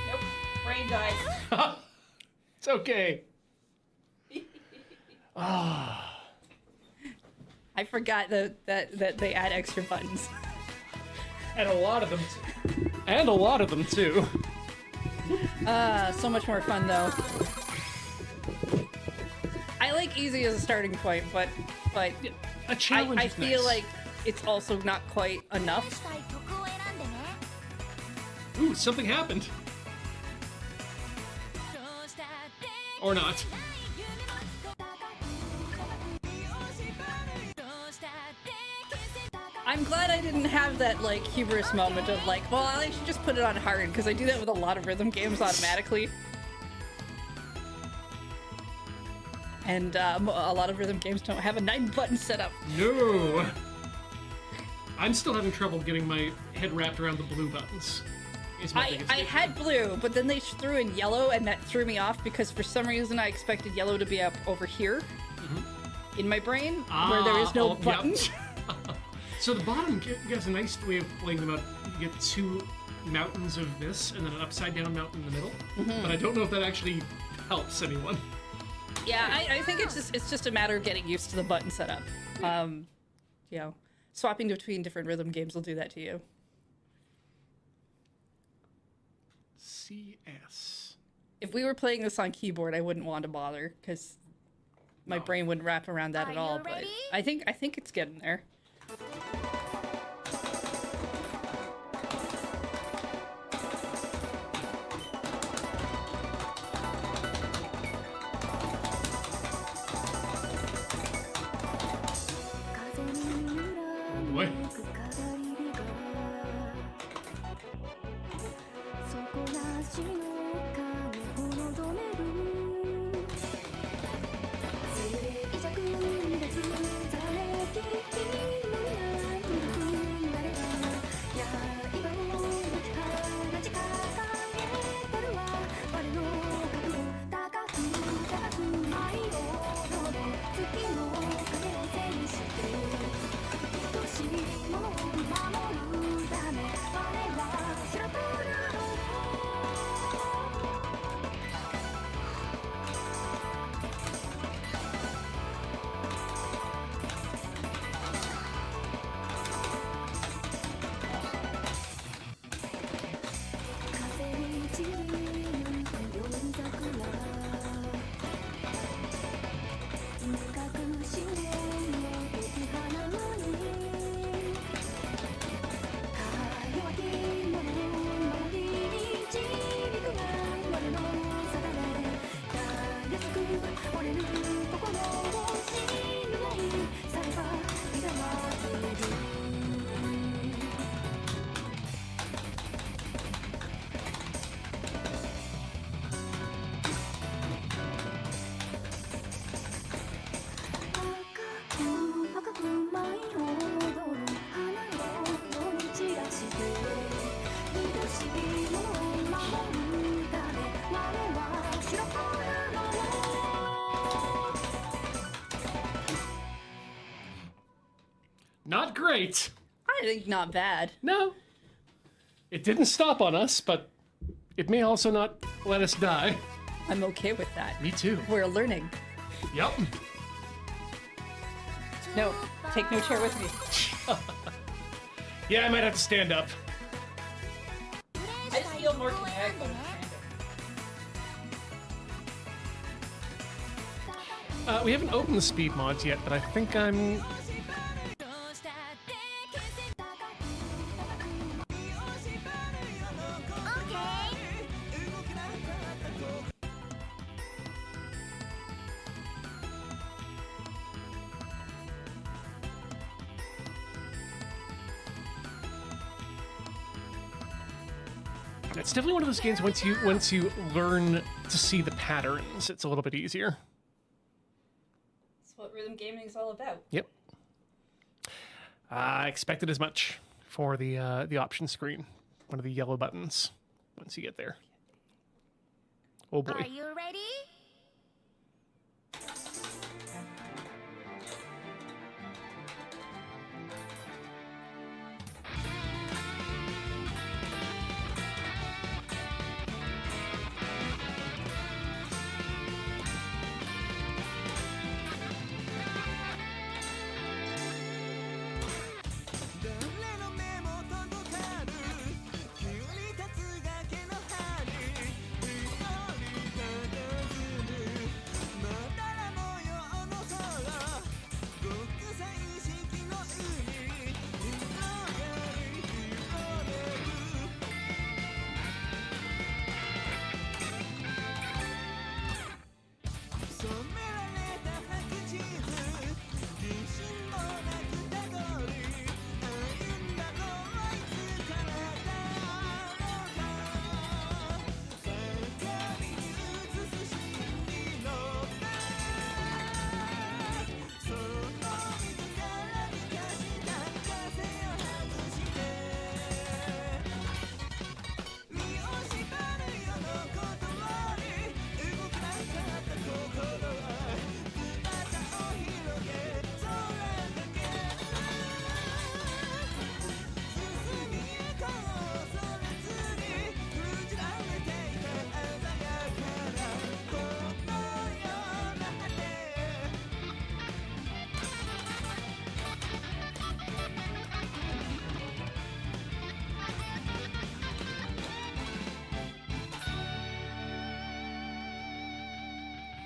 Nope. Brain died. It's okay. I forgot that they add extra buttons. And a lot of them too. And a lot of them too. So much more fun though. I like easy as a starting point, but A challenge I is feel nice. like it's also not quite enough. したい曲を選んでね Ooh, something happened. Or not. I'm glad I didn't have that like hubris moment of like, well, I should just put it on hard because I do that with a lot of rhythm games automatically. And a lot of rhythm games don't have a 9-button setup. No. I'm still having trouble getting my head wrapped around the blue buttons. Is my biggest I issue. had blue, but then they threw in yellow, and that threw me off because for some reason I expected yellow to be up over here in my brain, where there is no yep. button. So the bottom has a nice way of playing them out. You get two mountains of this, and then an upside down mountain in the middle. But I don't know if that actually helps anyone. Yeah, I think it's just a matter of getting used to the button setup. You know, swapping between different rhythm games will do that to you. CS. If we were playing this on keyboard, I wouldn't want to bother because my brain wouldn't wrap around that Are at all. you But ready? I think it's getting there. Boy. 底なしの影ほどめる静寂に立つざめきのない誰が刃を抜き放ち掲げてるわ我の覚悟高く高く舞い踊れ月の影を背にして愛しいものを守るため我は白となの 風に散る夜桜深く試練を解き放に弱き者の周りに導くは我の定めたやすく折れる心を死ぬがいさればいざまずる 赤く舞い踊る花の夜散らして愛しいものを守るため我は白子なの Not great. I think not bad. No. It didn't stop on us, but it may also not let us die. I'm okay with that. Me too. We're learning. Yep. No, take no chair with me. Yeah, I might have to stand up. I feel more kinetic when I'm We haven't opened the speed mods yet, but I think I'm... It's definitely one of those games once you learn to see the patterns, it's a little bit easier. That's what rhythm gaming is all about. Yep. I expected as much for the option screen. One of the yellow buttons once you get there. Oh boy. Are you ready?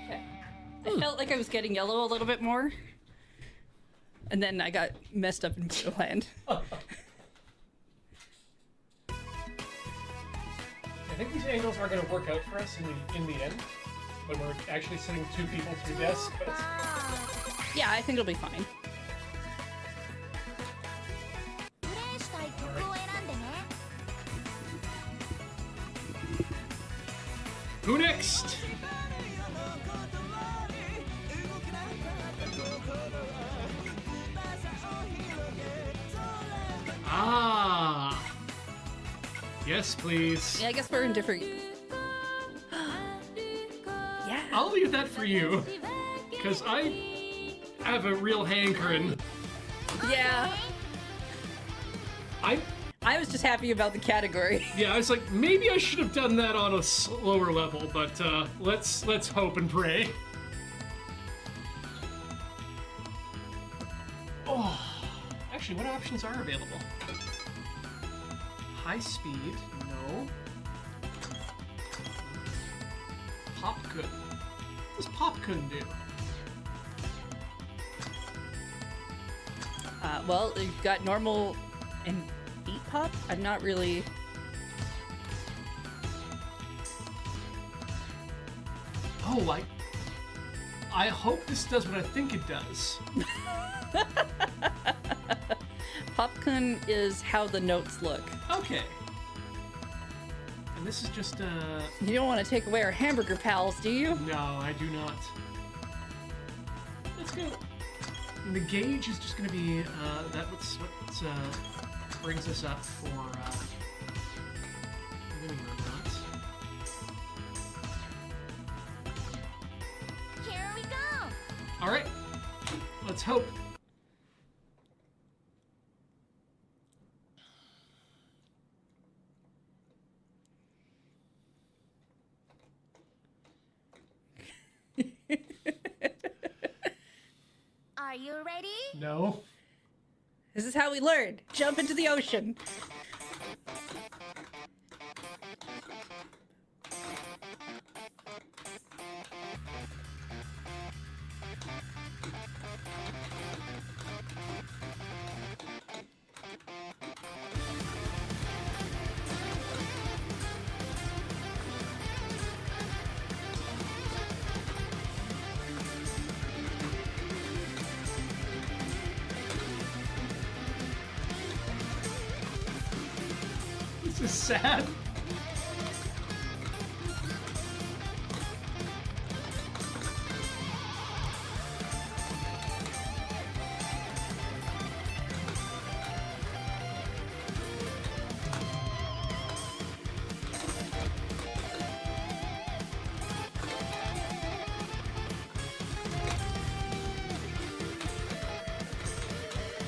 'Kay. I felt like I was getting yellow a little bit more. And then I got messed up in blue land. I think these angles are going to work out for us in the end, when we're actually sitting two people through desk. But Yeah, I think it'll be fine. プレイしたい曲を選んでね who next? Ah, yes, please. Yeah, I guess we're in different. Yeah. I'll leave that for you, because I have a real hankering. Yeah. I was just happy about the category. Yeah, I was like, maybe I should have done that on a slower level, but let's hope and pray. Oh, actually, what options are available? High speed, no. Popkun. What does Popkun do? Well, you've got normal and beat pop. I'm not really. Oh, I hope this does what I think it does. Popkun is how the notes look. Okay. And this is just You don't want to take away our hamburger pals, do you? no, I do not. Let's go. And the gauge is just going to be that's what brings us up for winning or not. Here we go! All right, let's hope. Are you ready? No. This is how we learn. Jump into the ocean. This is sad.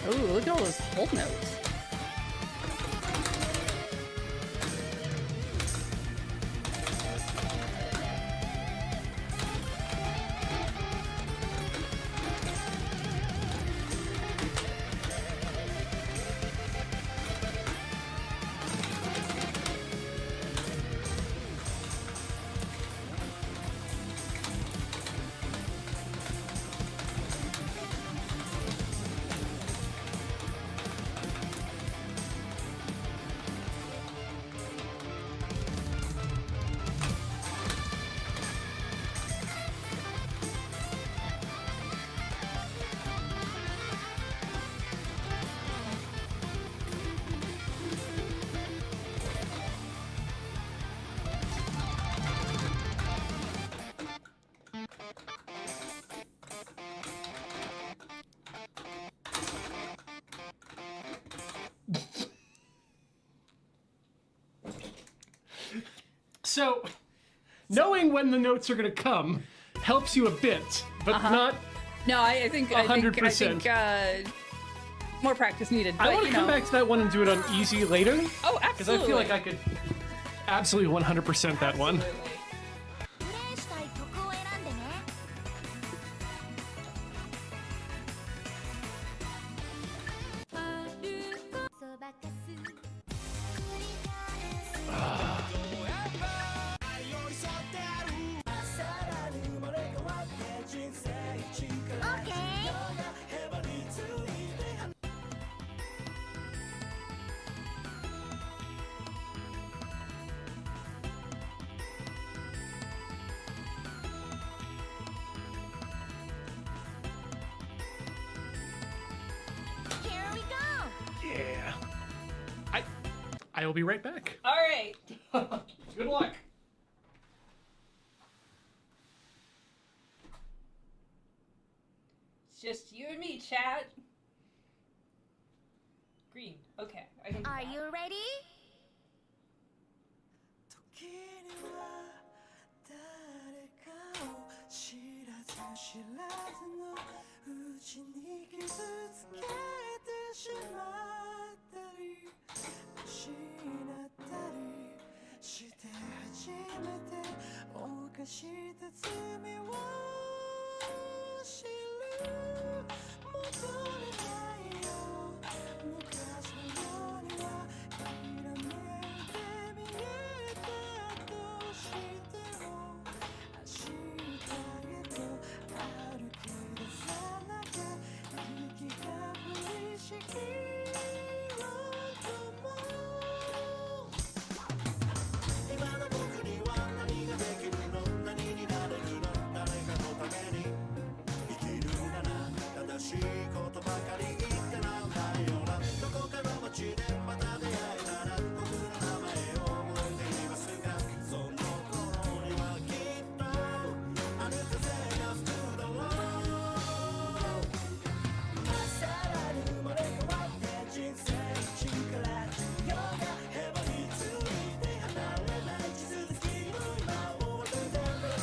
Ooh, look at all those whole notes. So, knowing when the notes are going to come helps you a bit, but not No, I think 100%. More practice needed. I But, want to come back to that one and do it on easy later, Oh, because absolutely. I feel like I could absolutely 100% that one. プレイしたい曲を選んでね。そばかす繰り返す Here we go! Yeah. I will be right back. All right. Good luck. It's just you and me, chat. Green. Okay. I can do Are that. you ready? 時には誰かを知らず知らずのうちに傷つけてしまったり失ったりして初めて犯した罪を知る戻れないよ昔のようにはきらめいて見えたとしても明日へと歩き出さなきゃ息が降りしきろうとも今の僕には何ができるの何になれるの誰かのために生きるなら正しいことばかり言ってなんだよなどこかの街でまた出会えたら僕の名前を覚えていますがその頃にはきっとある風が吹くだろうさらに生まれ変わって人生一から重要なヘバについて離れない地続きの今を渡ってくれ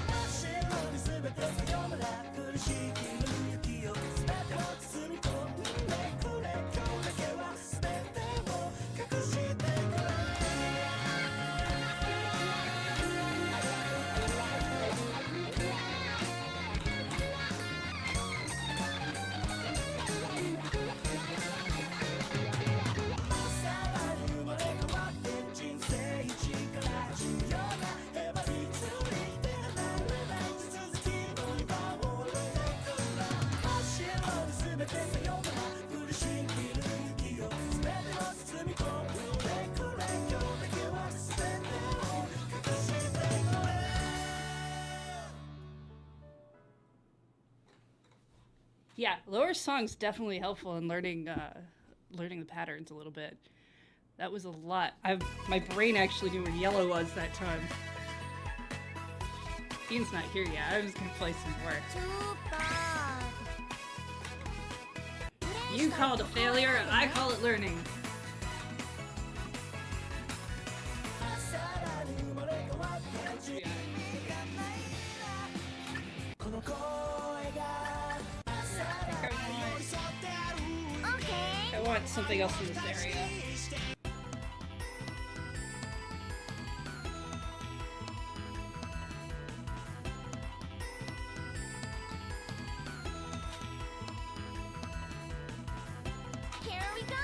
真っ白に全てさよなら苦しきる雪を全てを包み込んでくれ今日だけは全てを隠してくれさらに生まれ変わって人生一から重要なヘバについて離れない地続きの今を歩いてくれ真っ白に全てさよなら苦しきる雪を全てを包み込んでくれ今日だけは全てを隠してくれ Yeah, lower songs definitely helpful in learning the patterns a little bit. That was a lot. My brain actually knew where yellow was that time. Ian's not here yet. I was gonna play some more. Too bad. You call it a failure, and I call it learning. さらに生まれ変わって自分がないこの声がさらに寄り添ってある want something else in this area. Here we go!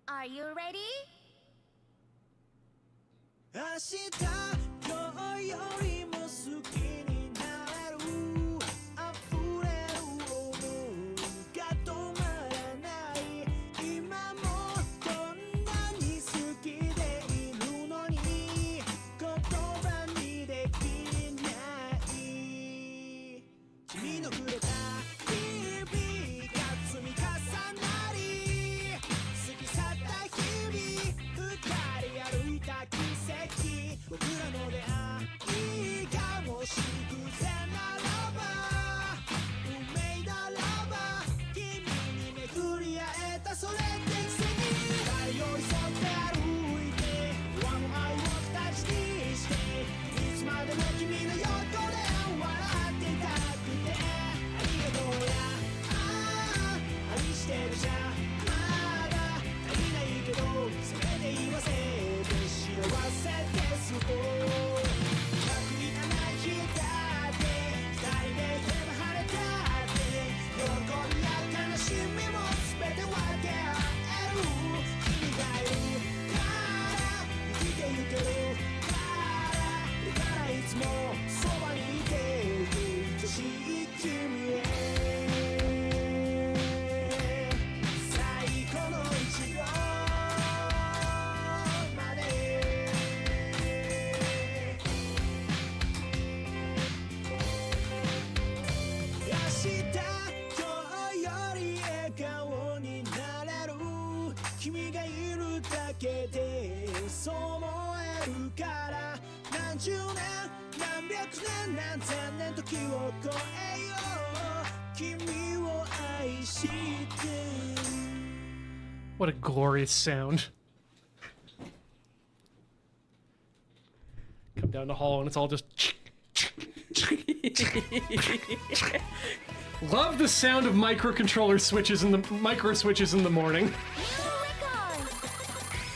Are you ready? 明日今日よりも好きになれる溢れる想いが止まらない今もこんなに好きでいるのに言葉にできない君のくれた日々が積み重なり過ぎ去った日々二人歩いた奇跡僕らの出会いがもし偶然ならば運命ならば君に巡り会えたそれって奇跡二人寄り添って歩いて不安の愛を形にしていつまでも君の横で笑っていたくてありがとうや愛してるじゃまだ足りないけどせめて言わせて幸せですと楽になない日だって二人でいれば晴れたって喜びや悲しみも全て分け合える君がいるから生きてゆけるからいつもそばにいて愛しい君へ最後の一秒まで明日今日より笑顔になれる君がいるだけでそう思えるから何十年何百年何千年時を超えよう君を愛して What a glorious sound. Come down the hall and it's all just. Love the sound of microcontroller switches in the micro switches in the morning.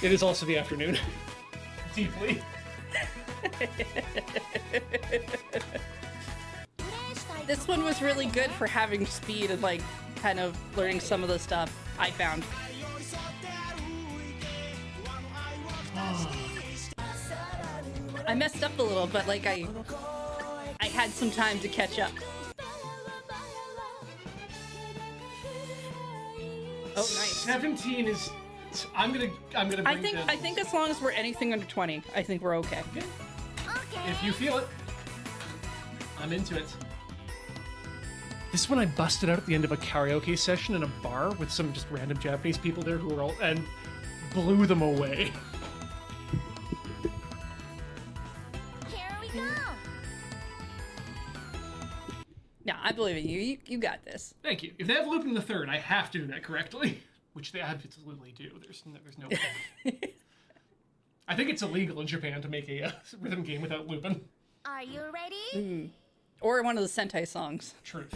It is also the afternoon. Deeply. This one was really good for having speed and like kind of learning some of the stuff I found. I messed up a little, but like I had some time to catch up. Oh, nice. 17 is. I'm gonna bring I think as long as we're anything under 20, I think we're okay. If you feel it, I'm into it. This one I busted out at the end of a karaoke session in a bar with some just random Japanese people there who were all and blew them away. Here we go! Yeah, I believe in you. You got this. Thank you. If they have Lupin the Third, I have to do that correctly, which they absolutely do. There's no way. I think it's illegal in Japan to make a rhythm game without Lupin. Are you ready? Or one of the Sentai songs. Truth.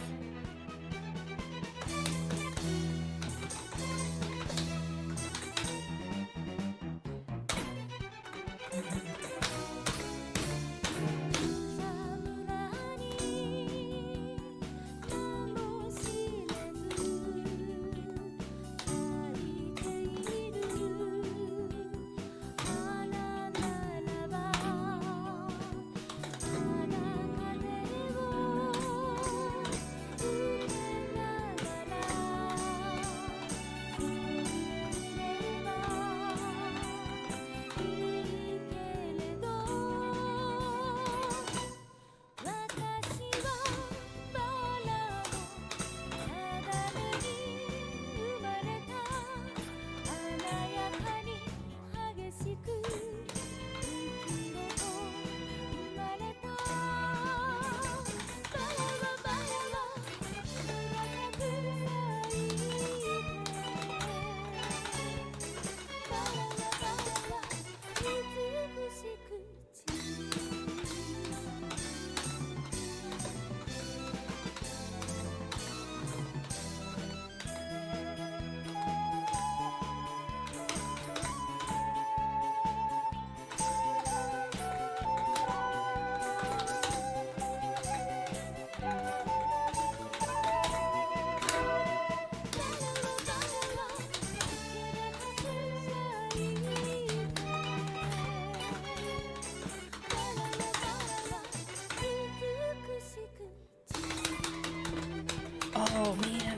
Oh man.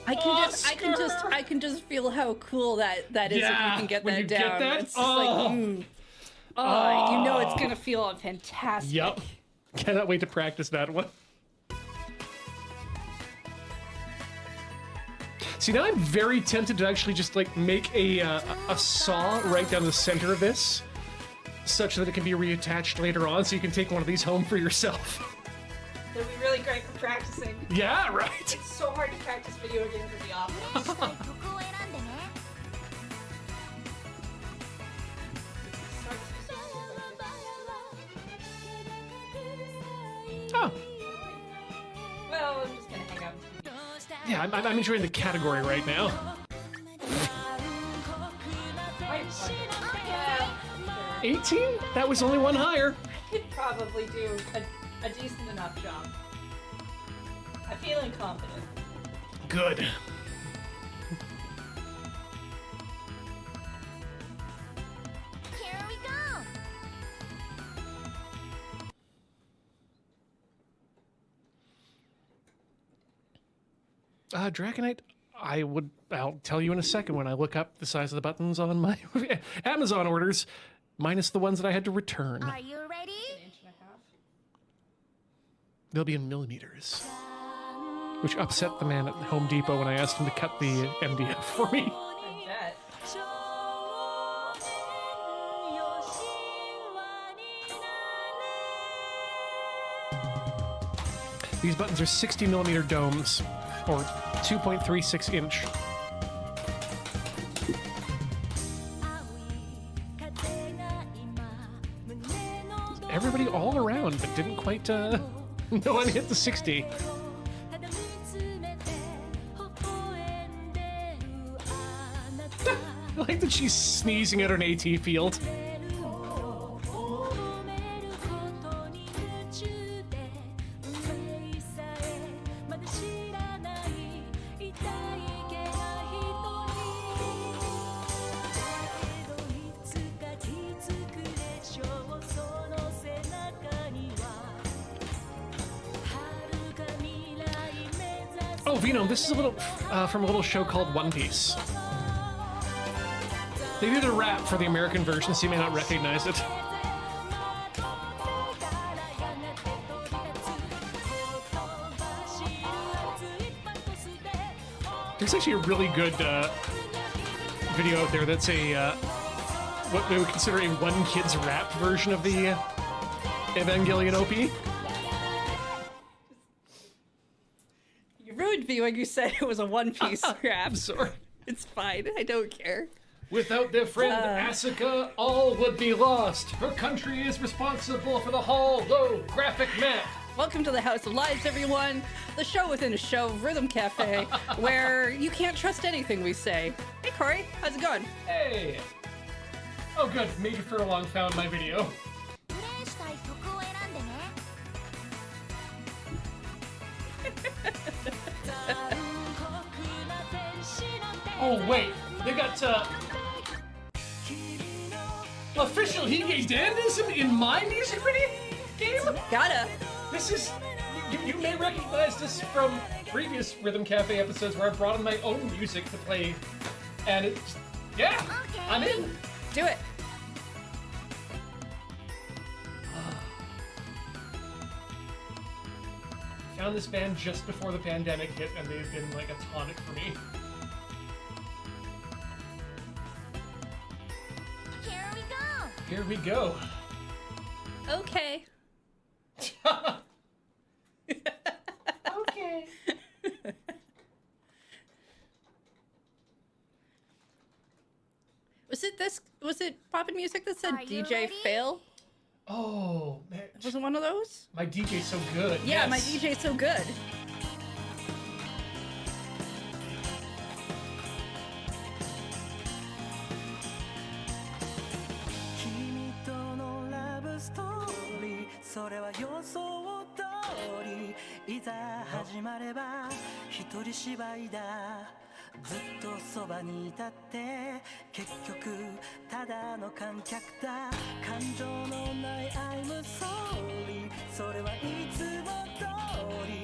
I can just feel how cool that is if you Yeah, can get when that you get down. that, It's just like, you know it's gonna feel fantastic. Yep. Cannot wait to practice that one. See, now I'm very tempted to actually just like make a saw right down the center of this, such that it can be reattached later on, so you can take one of these home for yourself. It'll be really great for practicing. Yeah, right. It's so hard to practice video games in the office. 曲を選んでね Oh, Well, I'm just gonna hang out. yeah, I'm enjoying the category right now. Yeah, 18? That was only one higher. I could probably do a decent enough job. I'm feeling confident. Good. Here we go! Dragonite, I'll tell you in a second when I look up the size of the buttons on my Amazon orders, minus the ones that I had to return. Are you ready? They'll be in millimeters. Which upset the man at Home Depot when I asked him to cut the MDF for me. I bet. These buttons are 60 millimeter domes, or 2.36 inch. Everybody all around, but didn't quite, no one hit the 60. I like that she's sneezing at an AT field. Oh, Vino, this is a little from a little show called One Piece. They did a rap for the American version, so you may not recognize it. There's actually a really good video out there that's a what they would consider a one kid's rap version of the Evangelion OP. You ruined me when you said it was a One Piece rap. I'm sorry. It's fine. I don't care. Without their friend Asuka, all would be lost. Her country is responsible for the holographic map. Welcome to the House of Lies, everyone. The show within a show, Rhythm Cafe, where you can't trust anything we say. Hey, Corey. How's it going? Hey. Oh, good. Major Furlong found my video. プレイしたい曲を選んでね Oh, wait. They got, official Hige Dandism in my music video game? Gotta. This is... You may recognize this from previous Rhythm Cafe episodes where I brought in my own music to play. And it's... Yeah! I'm in! Do it. Found this band just before the pandemic hit, and they've been like a tonic for me. Here we go! Here we go. Okay. Okay. Was it Poppin' Music that said Are you DJ ready? fail? Oh, man. Was it one of those? My DJ's so good. Yeah, yes. my DJ's so good. "君とのラブストーリーそれは予想通り」「いざ始まれば一人芝居だ」「ずっとそばにいたって結局ただの観客だ」「感情のない I'm sorry」「それはいつも通り」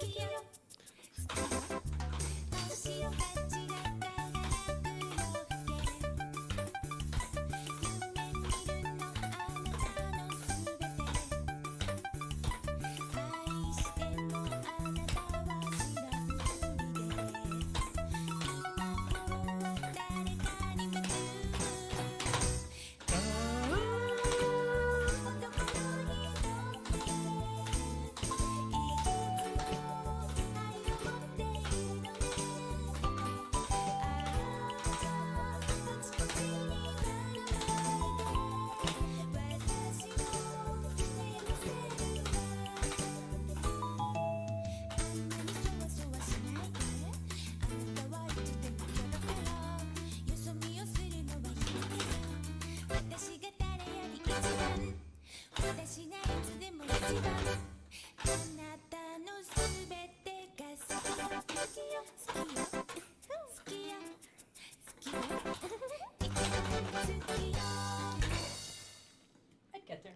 I'd get there.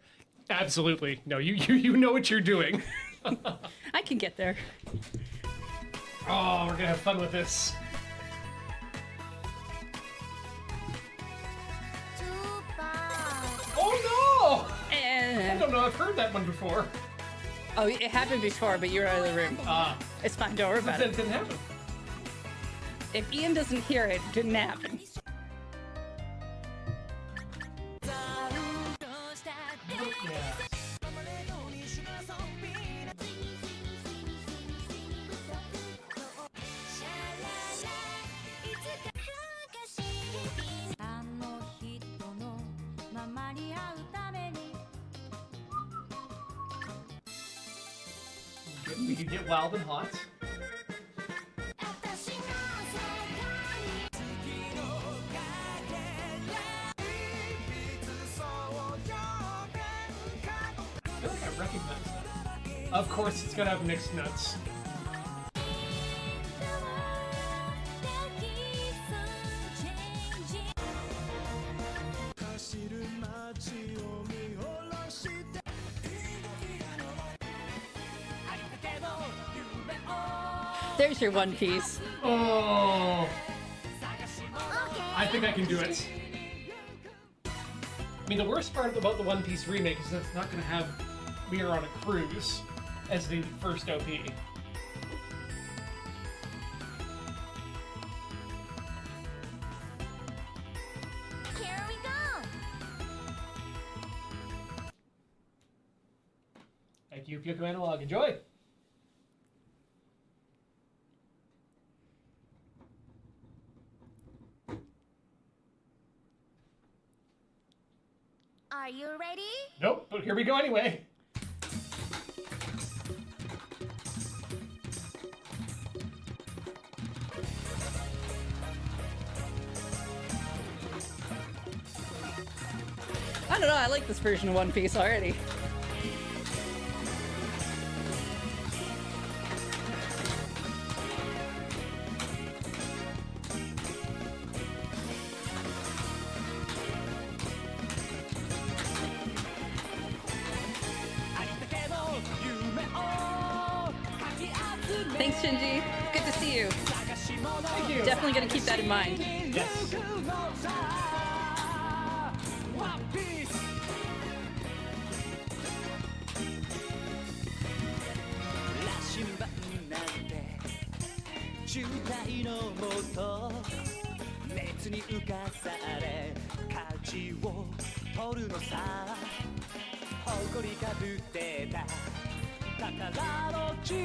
Absolutely. No, you know what you're doing. I can get there. Oh, we're gonna have fun with this. Oh no! I don't know. I've heard that one before. Oh, it happened before, but you were out of the room. It's fine. Don't worry about That it. didn't happen. If Ian doesn't hear it, it didn't happen. Yeah. We could get wild and hot. 私の世界 I feel like I recognize that. Of course, it's gonna have mixed nuts. There's your One Piece. Oh, I think I can do it. I mean, the worst part about the One Piece remake is that it's not going to have We Are on a Cruise as the first OP. Here we go. Thank you, Fyuko Analog. Enjoy! Are you ready? Nope, but here we go anyway. I don't know, I like this version of One Piece already. Thanks, Shinji. Good to see you. Thank you. Definitely gonna keep that in mind. Yes.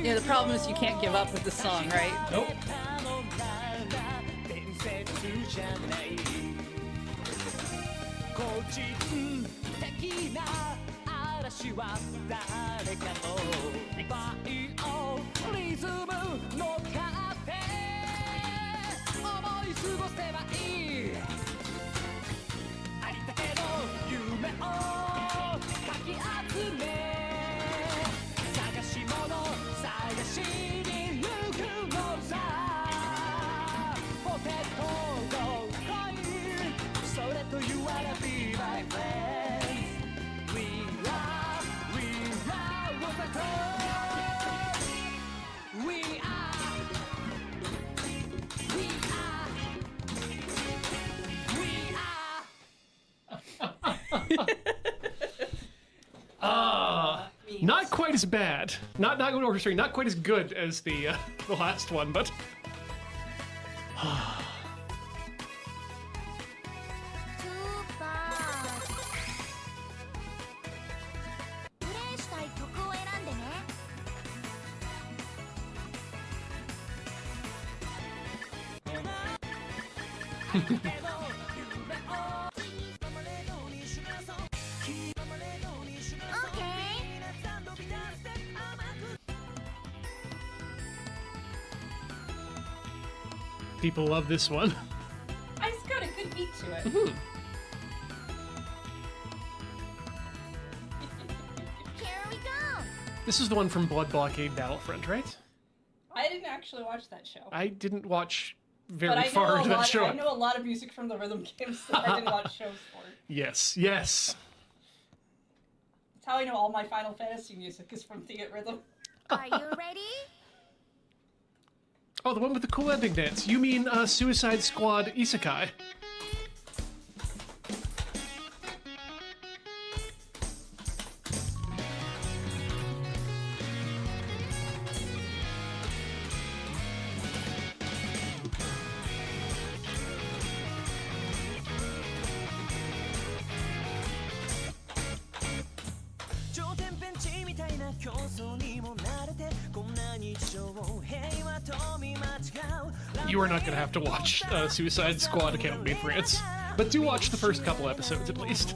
Yeah, the problem is you can't give up with this song, right? Nope. 嵐は誰かのバイオリズムのカフェ思い過ごせばいいありったけの夢をかき集め探し物探しに行くのさポテトの恋それと You wanna be my friend Not quite as bad. Not quite as good as the last one, but スーパープレイしたい曲を選んでね people love this one. It's got a good beat to it. Here we go. This is the one from Blood Blockade Battlefront, right? I didn't actually watch that show. I didn't watch But very I far know, into that show. I know a lot of music from the rhythm games that I didn't watch shows for. Yes, yes. That's how I know all my Final Fantasy music is from Theat Rhythm. Are you ready? Oh, the one with the cool ending dance. You mean Suicide Squad Isekai? You are not going to have to watch Suicide Squad Academy France, but do watch the first couple episodes at least.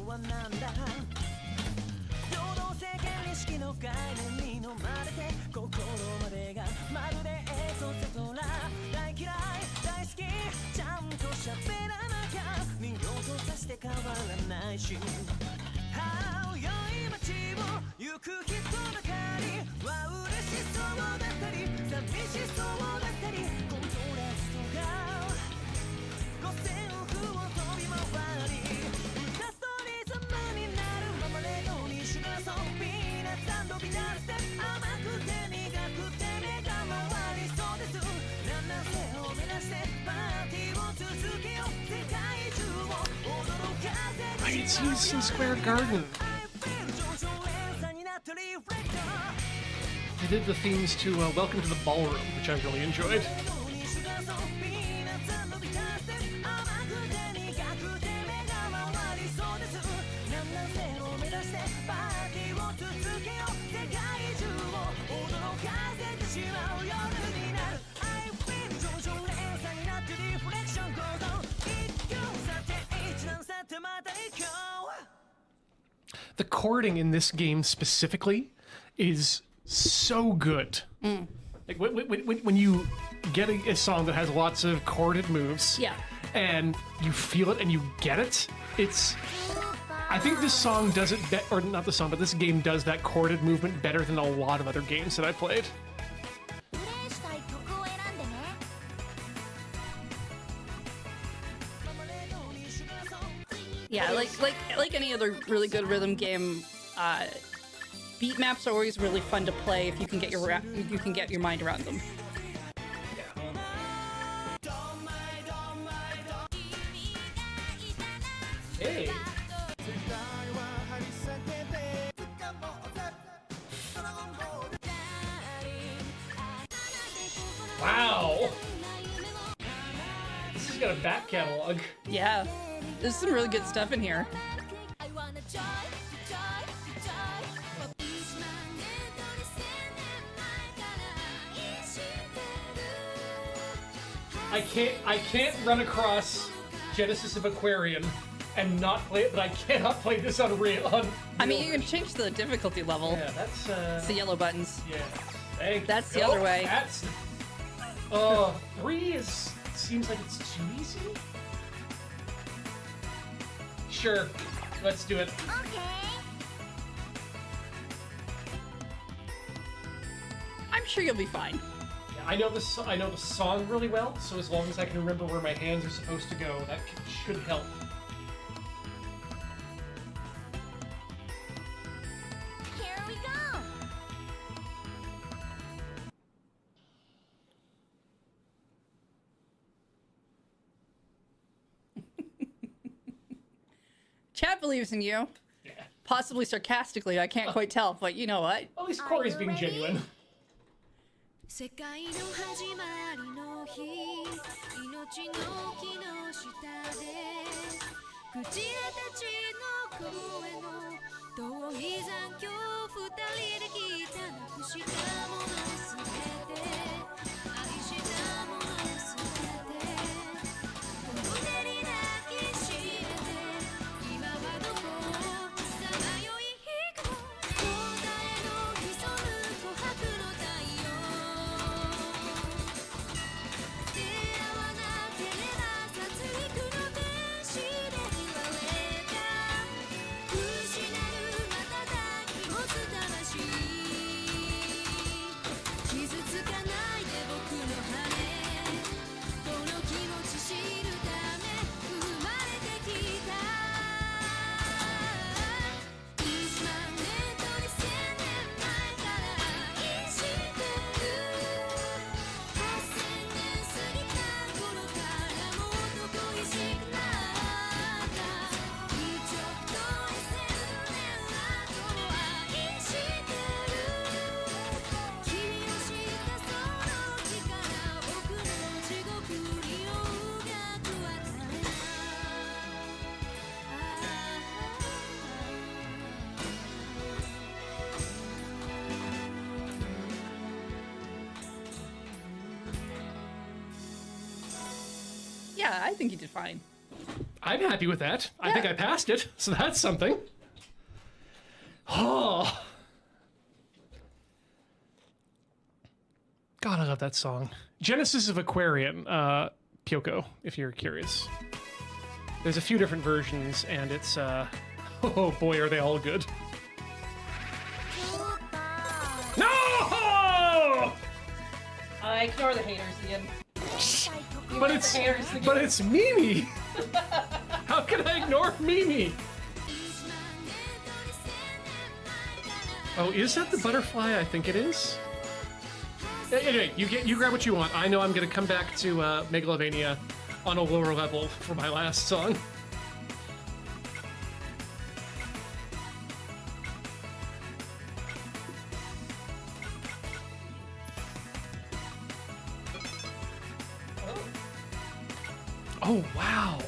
ないし青い街を行く人ばかりは嬉しそうだったり寂しそうだったりコントラストが五線譜を飛び回り歌とリズムになるままレオにシュガーソーピーナッツ&ビターステ甘くて苦くて目が回りそうです七瀬を目指してパーティーを続けよう世界中を驚かせ Right, it's Madison Square Garden. They did the themes to Welcome to the Ballroom, which I really enjoyed. The chording in this game specifically is so good. Like when you get a song that has lots of chorded moves, Yeah. and you feel it and you get it, it's. I think this song does it, or not the song, but this game does that chorded movement better than a lot of other games that I played. プレイしたい曲を選んでね Yeah, like any other really good rhythm game, beat maps are always really fun to play if you can get your mind around them. Hey. Wow. This has got a back catalog. Yeah, there's some really good stuff in here. I wanna joy, joy, joy 1万年と2000年前から愛してる I can't run across Genesis of Aquarian and not play it, but I cannot play this on real. I mean, you can change the difficulty level. Yeah, that's It's the yellow buttons. yeah. Thank That's the you. other way. That's 3 seems like it's too easy. Sure, let's do it. Okay I'm sure you'll be fine. Yeah, I know the song really well, so as long as I can remember where my hands are supposed to go, that should help. Here we go Chat believes in you. Yeah. Possibly sarcastically, I can't quite tell, but you know what? At least Corey's being genuine. 世界の始まりの日命の木の下でクジラたちの声の遠い残響二人で来たなくしたものすべて愛したものすべてこの手に抱きしめて今はどこさまよい引く答えの潜む琥珀の太陽出会わなければ殺戮の天使で言われた失う瞬き持つ魂傷つかないで僕の羽この気持ち知るため生まれてきた1万年と2000年前から愛してる8000年過ぎた頃からもっと恋しくなった1億と1000年後も愛してる君を知ったその力僕の地獄に音楽は垂れないYeah, I think you did fine. I'm happy with that. I think Yeah. I passed it, so that's something. Oh. God, I love that song. Genesis of Aquarian, Pyoko, if you're curious. There's a few different versions, and it's oh boy, are they all good. No! I ignore the haters, Ian. But it's Mimi. How can I ignore Mimi? Oh, is that the butterfly? I think it is. Anyway, you grab what you want. I know I'm gonna come back to Megalovania on a lower level for my last song. Oh wow!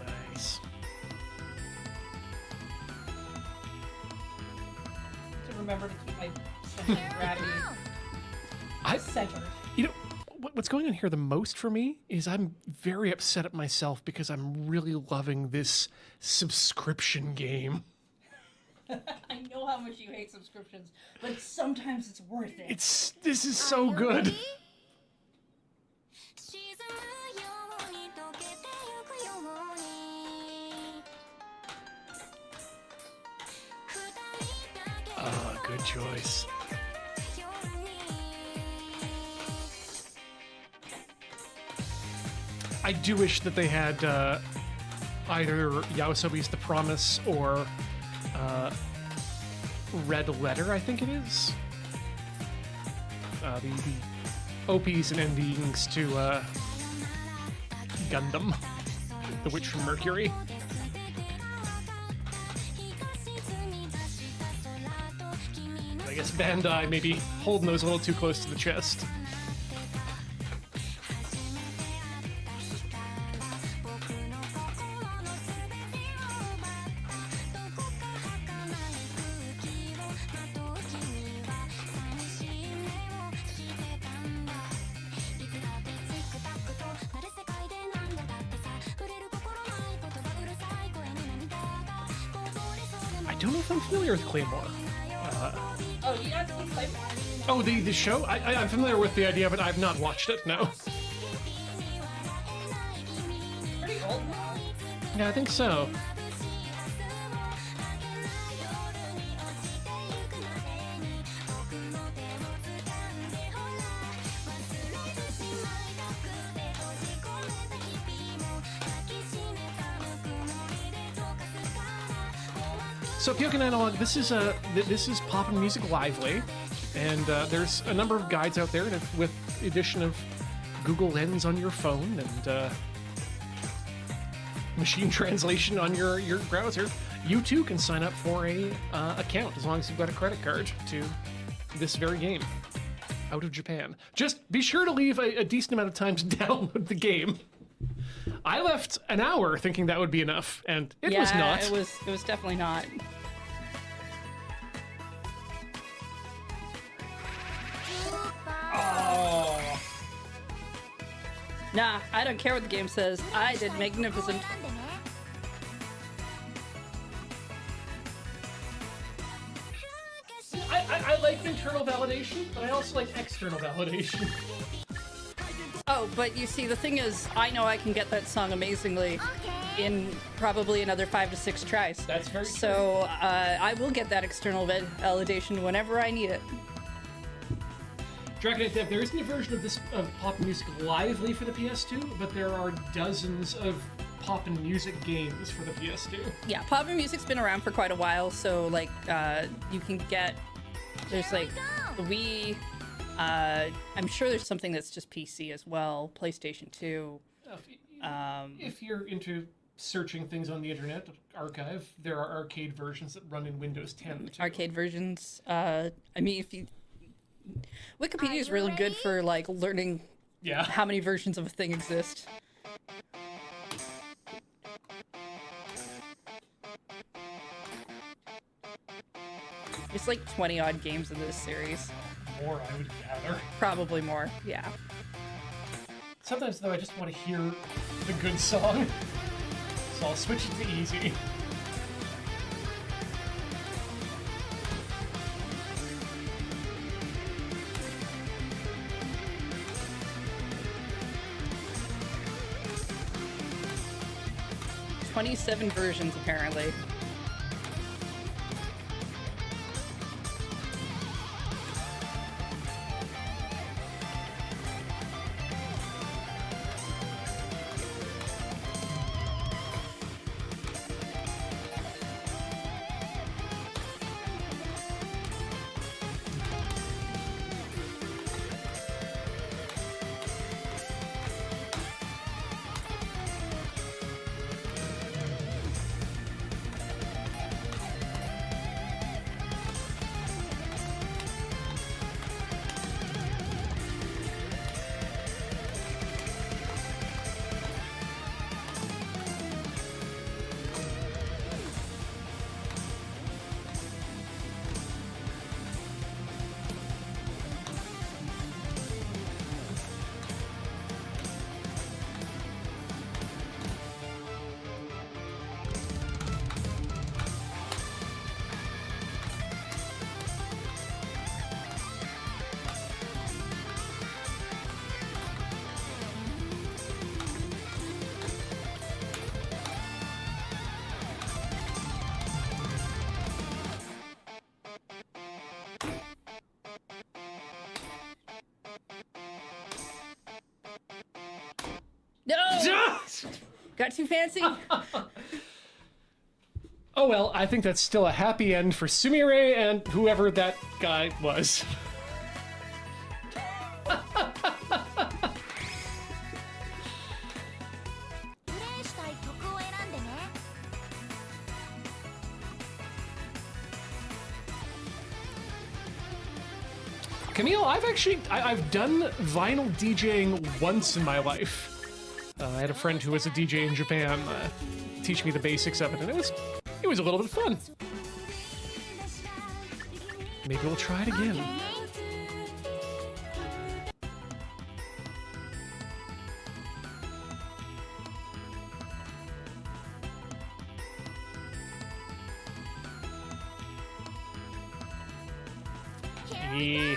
Nice. To remember to keep my center of gravity centered. You know, what's going on here the most for me is I'm very upset at myself because I'm really loving this subscription game. I know how much you hate subscriptions, but sometimes it's worth it. This is so good. Good choice. I do wish that they had either Yaosobi's The Promise or Red Letter, I think it is. The OPs and endings to Gundam, The Witch from Mercury. I guess Bandai maybe holding those a little too close to the chest. I don't know if I'm familiar with Claymore. Oh, you not seen Claymore? Oh, the show? I'm familiar with the idea, but I've not watched it, no. Pretty old now. Yeah, I think so. So Pyoken Analog, this is Pop and Music Lively, and there's a number of guides out there with the addition of Google Lens on your phone and machine translation on your browser. You too can sign up for a account as long as you've got a credit card to this very game out of Japan. Just be sure to leave a decent amount of time to download the game. I left an hour thinking that would be enough, and it was not. It was definitely not. Oh. Nah, I don't care what the game says. I did magnificent. I like internal validation, but I also like external validation. Oh, but you see, the thing is, I know I can get that song amazingly in probably another 5 to 6 tries. That's very true. So I will get that external validation whenever I need it. Dragon Knight Dev, there isn't a version of this of Pop Music Lively for the PS2, but there are dozens of Pop and Music games for the PS2. Yeah, Pop and Music's been around for quite a while, so like you can get there's like the Wii. I'm sure there's something that's just PC as well, PlayStation 2. If you're into searching things on the internet, archive, there are arcade versions that run in Windows 10 too. Arcade versions. I mean, if you Wikipedia is really good for like learning Yeah. how many versions of a thing exist. There's like 20 odd games in this series. More, I would gather. Probably more, yeah. Sometimes, though, I just want to hear the good song. So I'll switch it to easy. "27 versions, apparently. No! Got too fancy? Oh well, I think that's still a happy end for Sumire and whoever that guy was. プレイしたい曲を選んでね Camille, I've done vinyl DJing once in my life. I had a friend who was a DJ in Japan teach me the basics of it, and it was a little bit of fun. Maybe we'll try it again. Yeah.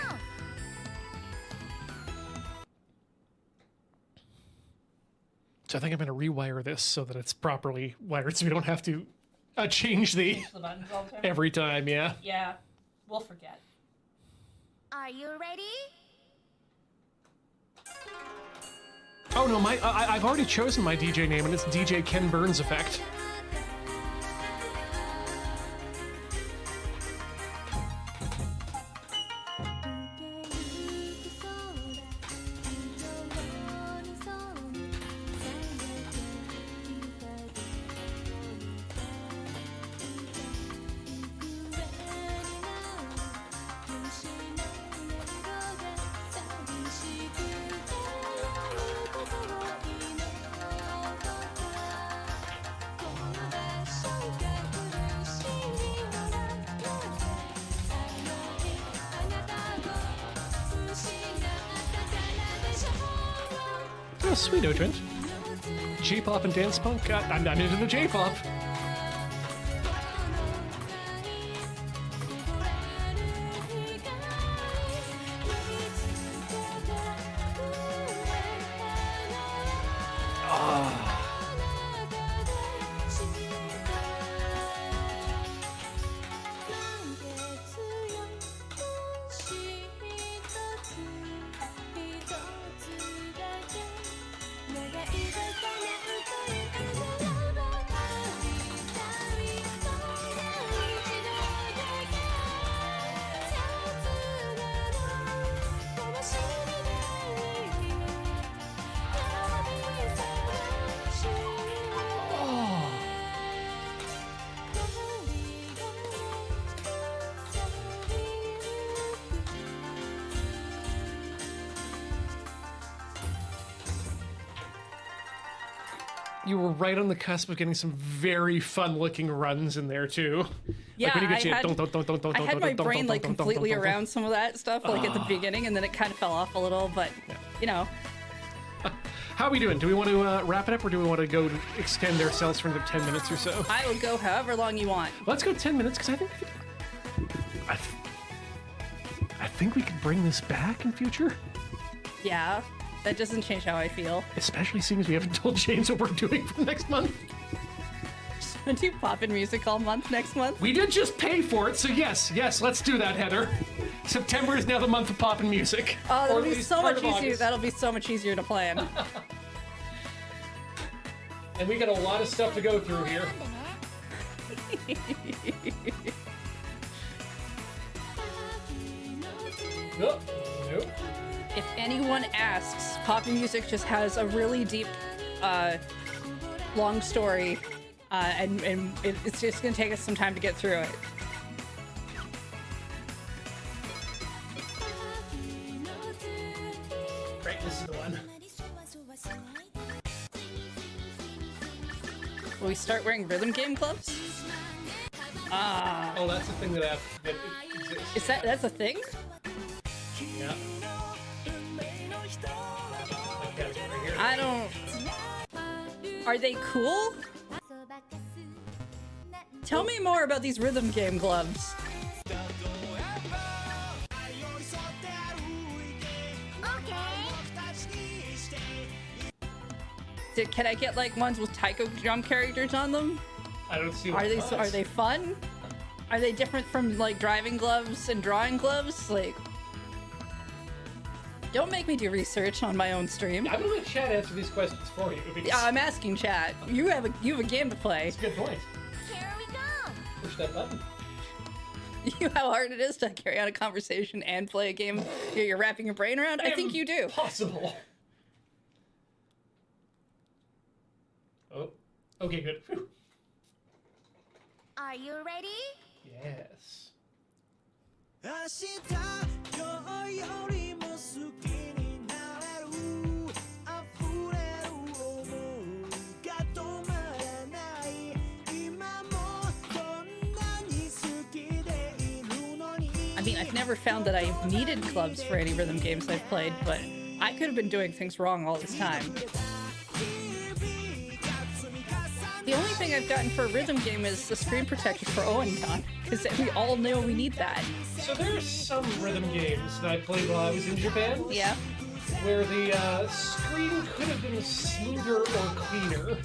So I think I'm going to rewire this so that it's properly wired so we don't have to change the The buttons all the time? every time, yeah. Yeah, we'll forget. Are you ready? Oh no, I've already chosen my DJ name and it's DJ Ken Burns Effect. Oh, sweet, Odrin. J-pop and dance punk? I'm not into the J-pop. You were right on the cusp of getting some very fun-looking runs in there too. Yeah, like when you get I had my brain like completely around. around some of that stuff, like at the beginning, and then it kind of fell off a little. But you know, How are we doing? Do we want to wrap it up, or do we want to go extend ourselves for another 10 minutes or so? I will go however long you want. Let's go 10 minutes, because I think we could bring this back in future. Yeah, that doesn't change how I feel. Especially seeing as we haven't told James what we're doing for next month. Do you pop in music all month next month? We did just pay for it, so yes, let's do that, Heather. September is now the month of pop and music. Oh, Or that'll at be least so part much of easier. August. That'll be so much easier to plan. And we got a lot of stuff to go through here. Nope. If anyone asks, pop music just has a really deep, long story, and it's just gonna take us some time to get through it. Right, this is the one. Will we start wearing rhythm game gloves? Oh, that's the thing that exists. That's a thing? Yeah. Like that right here. I don't. Are they cool? Tell me more about these rhythm game gloves. Can I get like ones with taiko drum characters on them? I don't see. Are they fun? Are they different from like driving gloves and drawing gloves? Like, don't make me do research on my own stream. I'm gonna let Chad answer these questions for you. Because I'm asking chat. You have a game to play. It's a good point. Here we go. Push that button. You know how hard it is to carry on a conversation and play a game you're wrapping your brain around? I think you do. Possible. Oh. Okay, good. Whew. Are you ready? Yes. 明日今日よりも好きになれる溢れる想いが止まらない今もどんなに好きでいるのに I mean, I've never found that I've needed clubs for any rhythm games I've played, but I could have been doing things wrong all this time. The only thing I've gotten for a rhythm game is the screen protector for Owenton, because we all know we need that. So there's some rhythm games that I played while I was in Japan. Yeah. Where the screen could have been smoother or cleaner.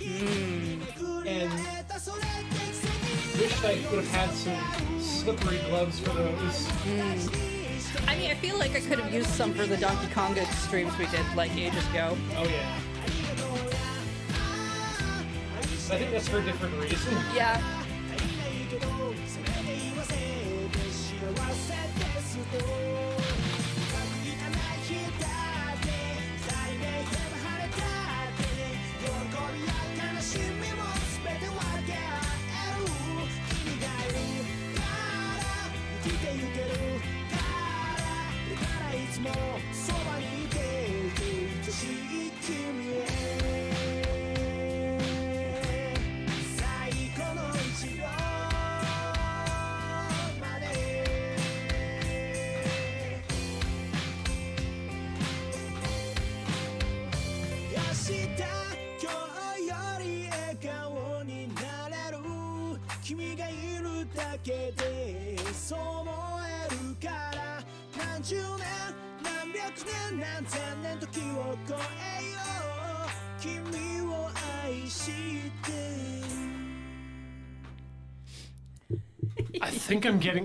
And wish I would have had some slippery gloves for those. I mean, I feel like I could have used some for the Donkey Konga streams we did like ages ago. Oh yeah. I think that's for a different reason. Yeah.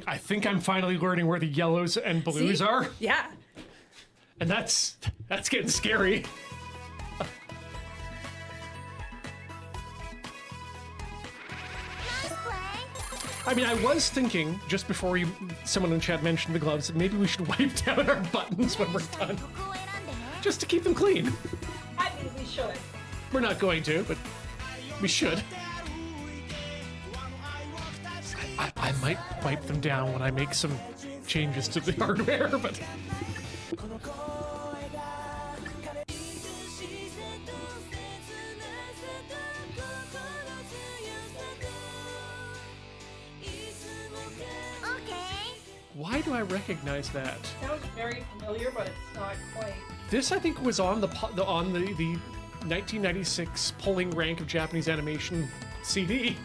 I think I'm finally learning where the yellows and blues See? are. Yeah. And that's getting scary. Nice play. I mean, I was thinking, just before someone in chat mentioned the gloves, that maybe we should wipe down our buttons when we're done. ここを選んでね。 Just to keep them clean. I mean, we should. We're not going to, but we should. I might wipe them down when I make some changes to the hardware, but... do I recognize that? Sounds very familiar, but it's not quite. This, I think, was on the 1996 Pulling Rank of Japanese Animation CD.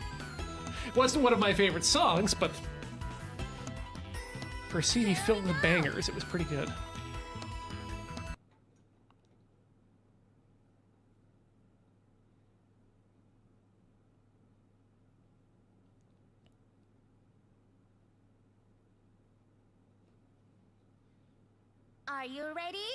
It wasn't one of my favorite songs, but for a CD filled with bangers, it was pretty good. Are you ready?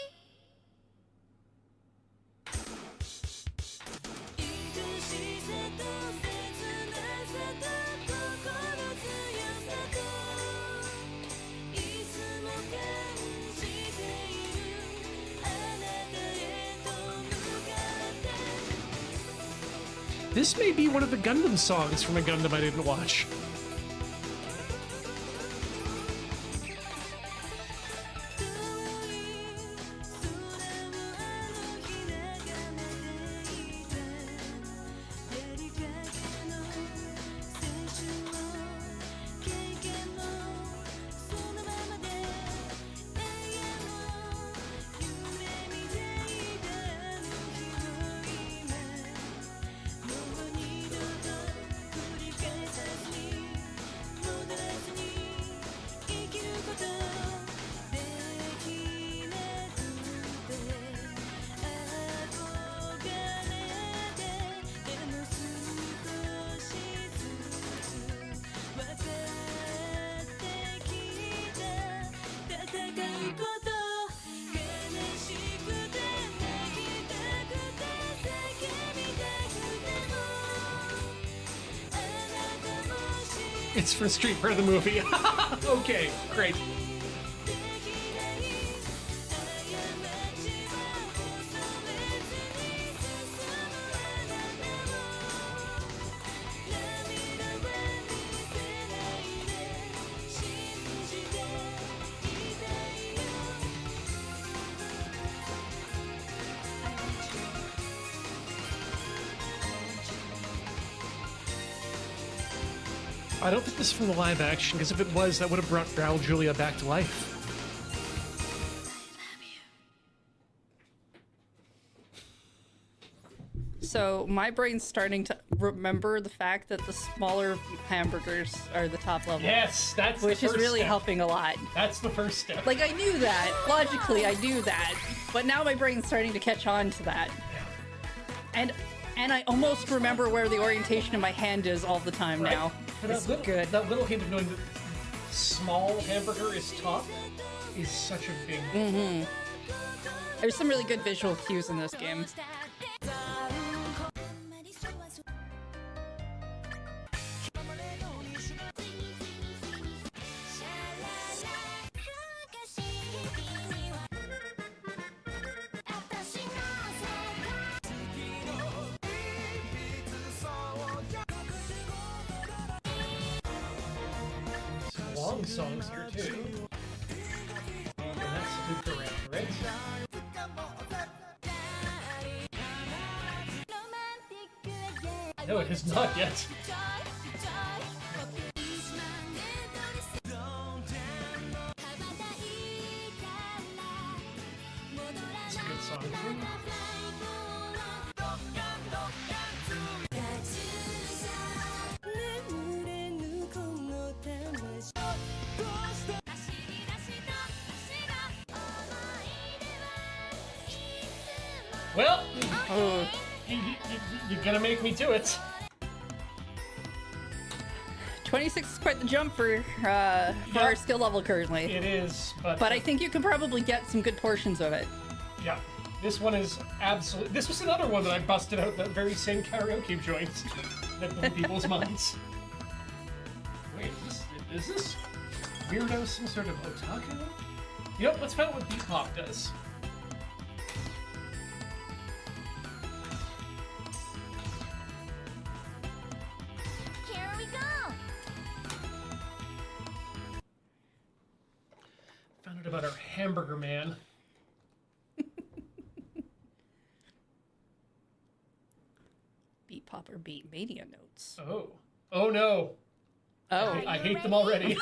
This may be one of the Gundam songs from a Gundam I didn't watch. It's from Street Fighter the movie. Okay, great. I don't think this is from the live action, because if it was, that would have brought Raul Julia back to life. So my brain's starting to remember the fact that the smaller hamburgers are the top level. Yes, that's which the is first really step. helping a lot. That's the first step. Like, I knew that. Logically, I knew that. But now my brain's starting to catch on to that. And I almost remember where the orientation of my hand is all the time Right. now. For It's that little, good. That little hint of knowing that small hamburger is top is such a big... There's some really good visual cues in this game. Some long songs here, too. And that's Luke around, right? No, it is not yet. It's a good song, too. Well, Oh, you're gonna make me do it. 26 is quite the jump for our skill level currently. It is, But I think you can probably get some good portions of it. yeah, this one is absolutely. This was another one that I busted out that very same karaoke joint that blew people's minds. Wait, is this weirdo some sort of otaku? You know, let's find out what beat pop does. Here we go. Found out about our hamburger man. Beat pop or beat mania notes. Oh no! Oh, I hate them already.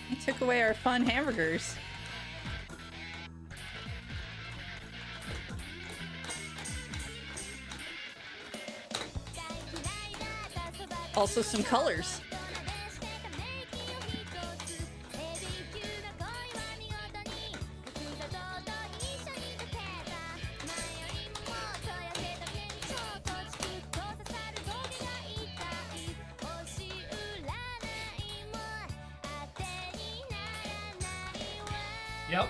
He took away our fun hamburgers. Also some colors. Yep.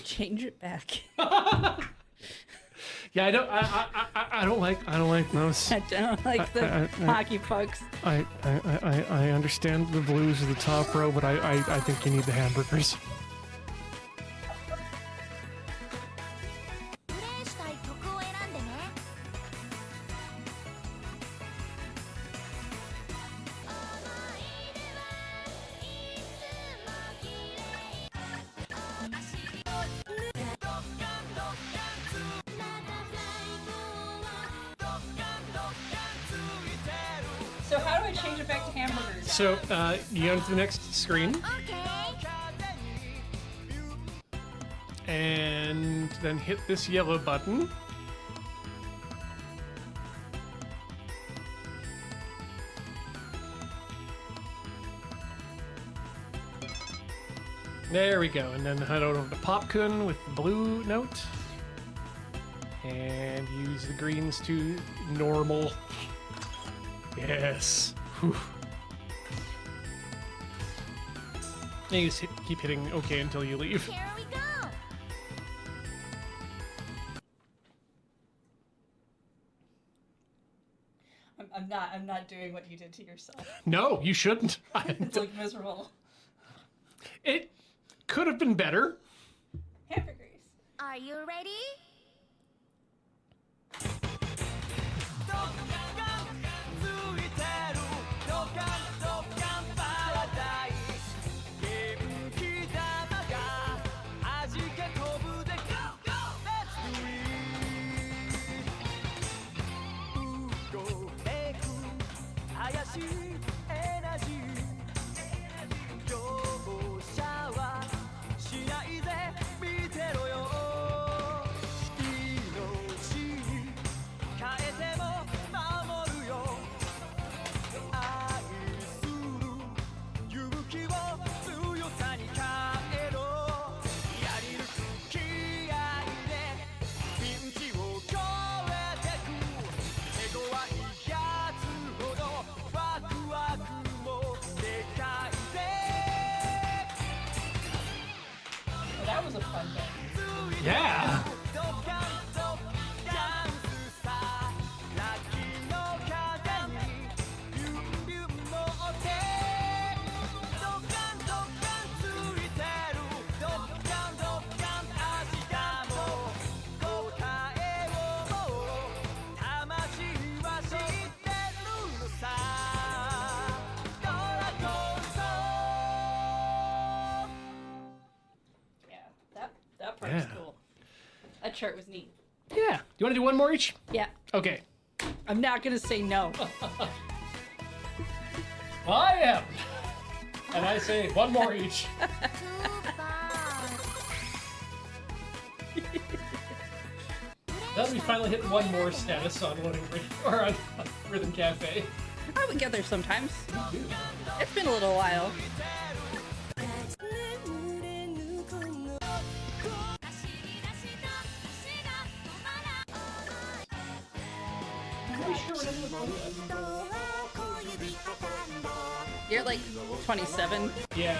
Change it back. Yeah, I don't like those. I don't like the hockey pucks. I understand the blues of the top row, but I think you need the hamburgers. プレイしたい曲を選んでね。So how do I change it back to hamburgers? So you go to the next screen, オッケー。 and then hit this yellow button. There we go, and then head over to Popcorn with the blue note, and use the greens to normal. Yes. Whew. And you just keep hitting OK until you leave. Here we go. I'm not doing what you did to yourself. No, you shouldn't. It's like miserable. It could have been better. Hamburgers. Are you ready? That was a fun game. Yeah. That part was cool. That chart was neat. Yeah. You want to do one more each? Yeah. Okay. I'm not gonna say no. I am. And I say one more each. Too bad. Then we finally hit one more status on loading or on Rhythm Cafe. I would get there sometimes. It's been a little while. You're like 27. Yeah.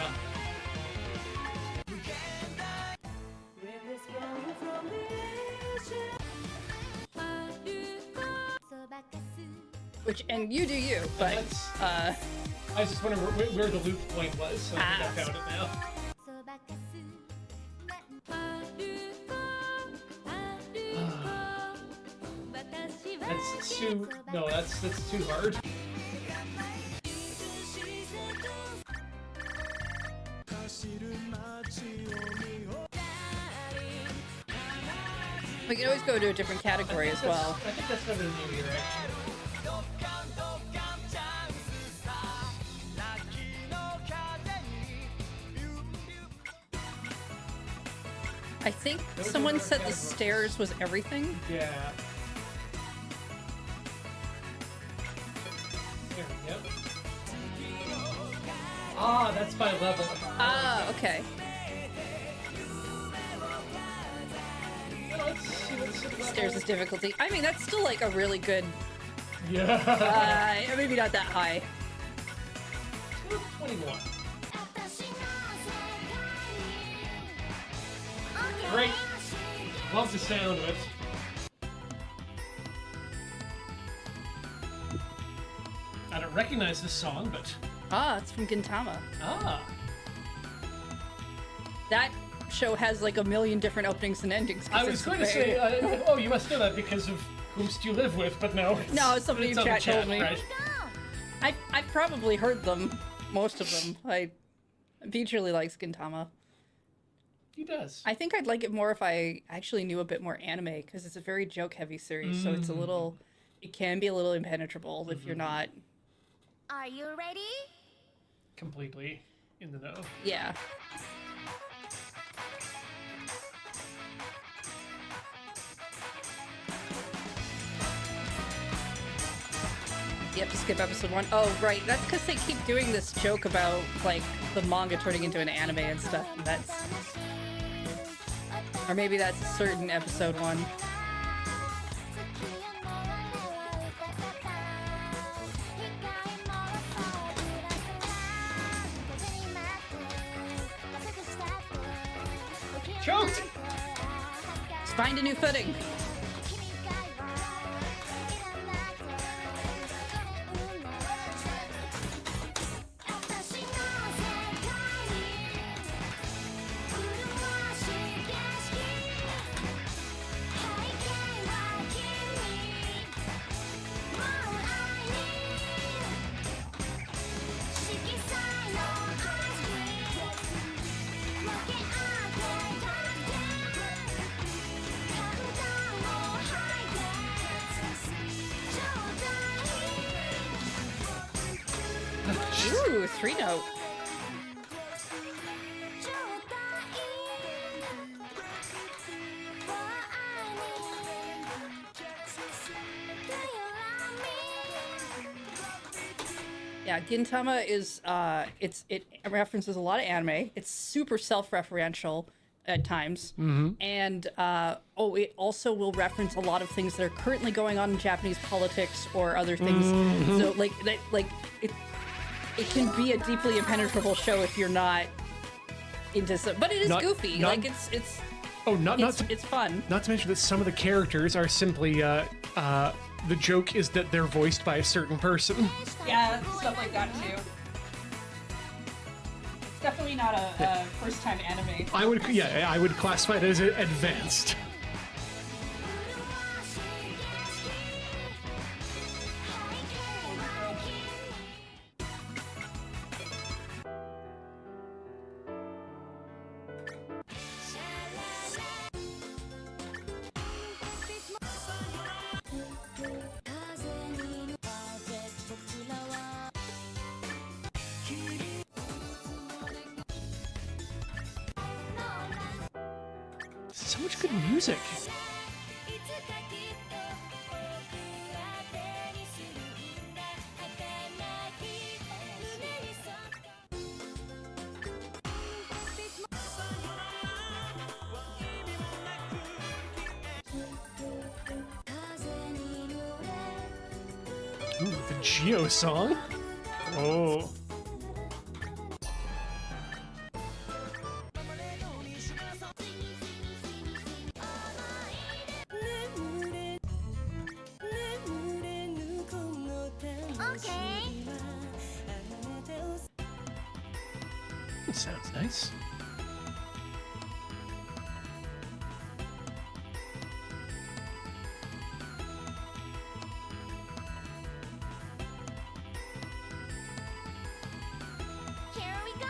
Which, and you do you, but, I was just wondering where the loop point was, so I think I found it now. That's too... No, that's too hard. we can always go to a different category as well. I think that's better than New Year, actually. I think someone said the stairs was everything. Yeah. There we go. Ah, that's by level. Ah, okay. Stairs is difficulty. I mean, that's still like a really good. Yeah. Maybe not that high. 21. Great. Love the sound of it. I don't recognize this song, but... Ah, it's from Gintama. Ah. That show has like a million different openings and endings. 'Cause I was it's going to very- say, oh, you must know that because of whomst you live with, but no. No, somebody in on the chat told me. Right? I've probably heard them, most of them. Peach really likes Gintama. He does. I think I'd like it more if I actually knew a bit more anime, because it's a very joke-heavy series, so it's a little... It can be a little impenetrable if you're not... Are you ready? Completely in the know. Yeah. You have to skip episode 1. Oh, right. That's because they keep doing this joke about, like, the manga turning into an anime and stuff. And that's... Or maybe that's certain episode 1. Choked! Let's find a new footing. Ooh, 3-note. Yeah, Gintama is it references a lot of anime. It's super self-referential at times, and it also will reference a lot of things that are currently going on in Japanese politics or other things. So it can be a deeply impenetrable show if you're not into some, but it is goofy. Like it's fun. Not to mention that some of the characters are simply the joke is that they're voiced by a certain person. Yeah, stuff like that too. It's definitely not a first-time anime. I would classify it as advanced. So much good music. Ooh, the Geo song. Oh. That sounds nice. Here we go.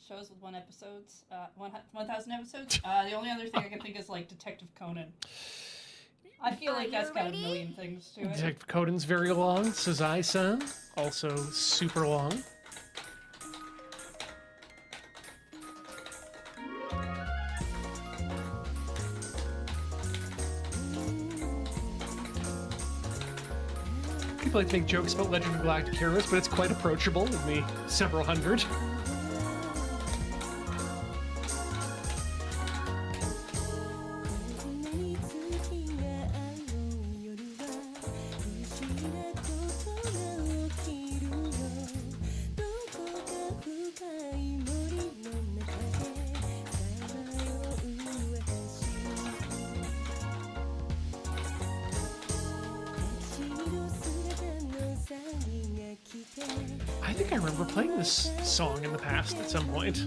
Shows with 1,000 episodes. The only other thing I can think is like Detective Conan. I feel like that's got a million things to it. Detective Conan's very long. Sazai-san, also super long. People like to make jokes about Legend of Galactic Heroes, but it's quite approachable in the several hundred. I think I remember playing this song in the past at some point.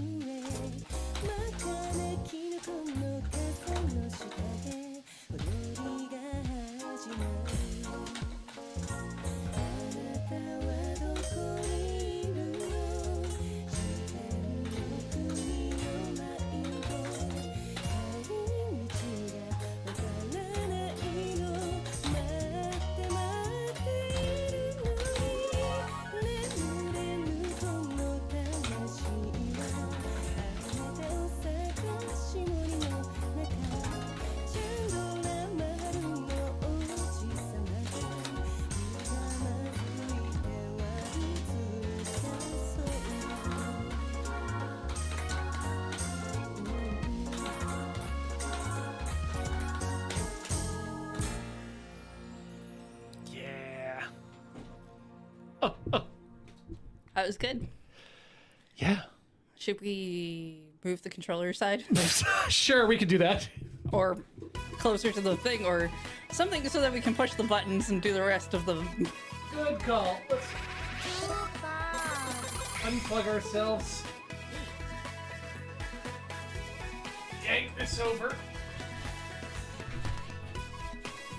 That was good. Yeah. Should we move the controller aside? Sure, we could do that. Or closer to the thing, or something so that we can push the buttons and do the rest of the... Good call. Let's unplug ourselves. Yank this over.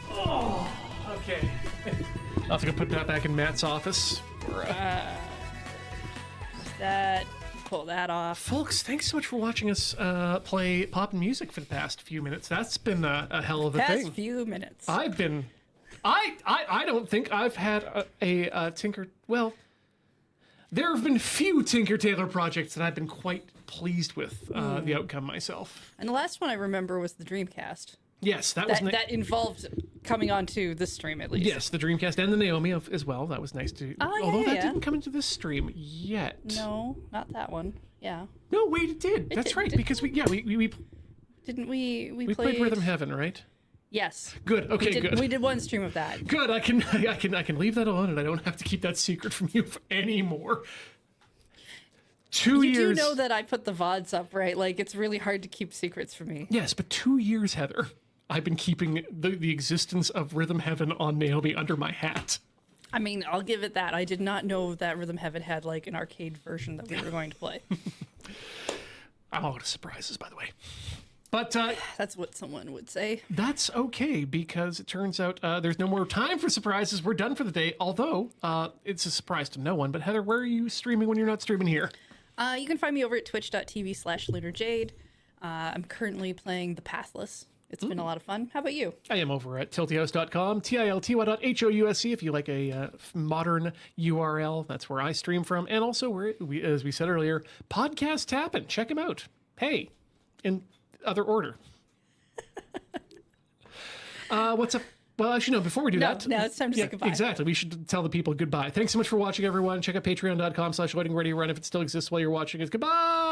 Oh, okay. I'll have to go put that back in Matt's office. That, pull that off. Folks, thanks so much for watching us play pop and music for the past few minutes. That's been a hell of a Past thing. few minutes. I've been... I don't think I've had a Tinker... Well, there have been few Tinker Tailor projects that I've been quite pleased with the outcome myself. And the last one I remember was the Dreamcast. Yes, that was... That involved coming onto this stream, at least. Yes, the Dreamcast and the Naomi as well. That was nice to... Oh, yeah, although that yeah. didn't come into this stream yet. No, not that one. Yeah. No, wait, it did. That's did- right, did- because we Didn't we played Rhythm Heaven, right? Yes. Good. Okay, good. We did one stream of that. Good. I can leave that alone, and I don't have to keep that secret from you anymore. 2 You years. do know that I put the VODs up, right? Like, it's really hard to keep secrets from me. Yes, but 2 years, Heather. I've been keeping the existence of Rhythm Heaven on Naomi under my hat. I mean, I'll give it that. I did not know that Rhythm Heaven had, like, an arcade version that we were going to play. I'm all out of surprises, by the way. But That's what someone would say. that's okay, because it turns out there's no more time for surprises. We're done for the day, although it's a surprise to no one. But Heather, where are you streaming when you're not streaming here? You can find me over at twitch.tv/LunarJade. I'm currently playing The Pathless. It's been a lot of fun. How about you? I am over at tiltyhouse.com, tilty.house if you like a modern URL. That's where I stream from. And also, as we said earlier, Podcast Tappin'. Check him out. Hey, in other order. What's up? Well, actually, no, before we do that. Now it's time to say goodbye. Exactly. We should tell the people goodbye. Thanks so much for watching, everyone. Check out patreon.com/loadingradiorun if it still exists while you're watching it. Goodbye!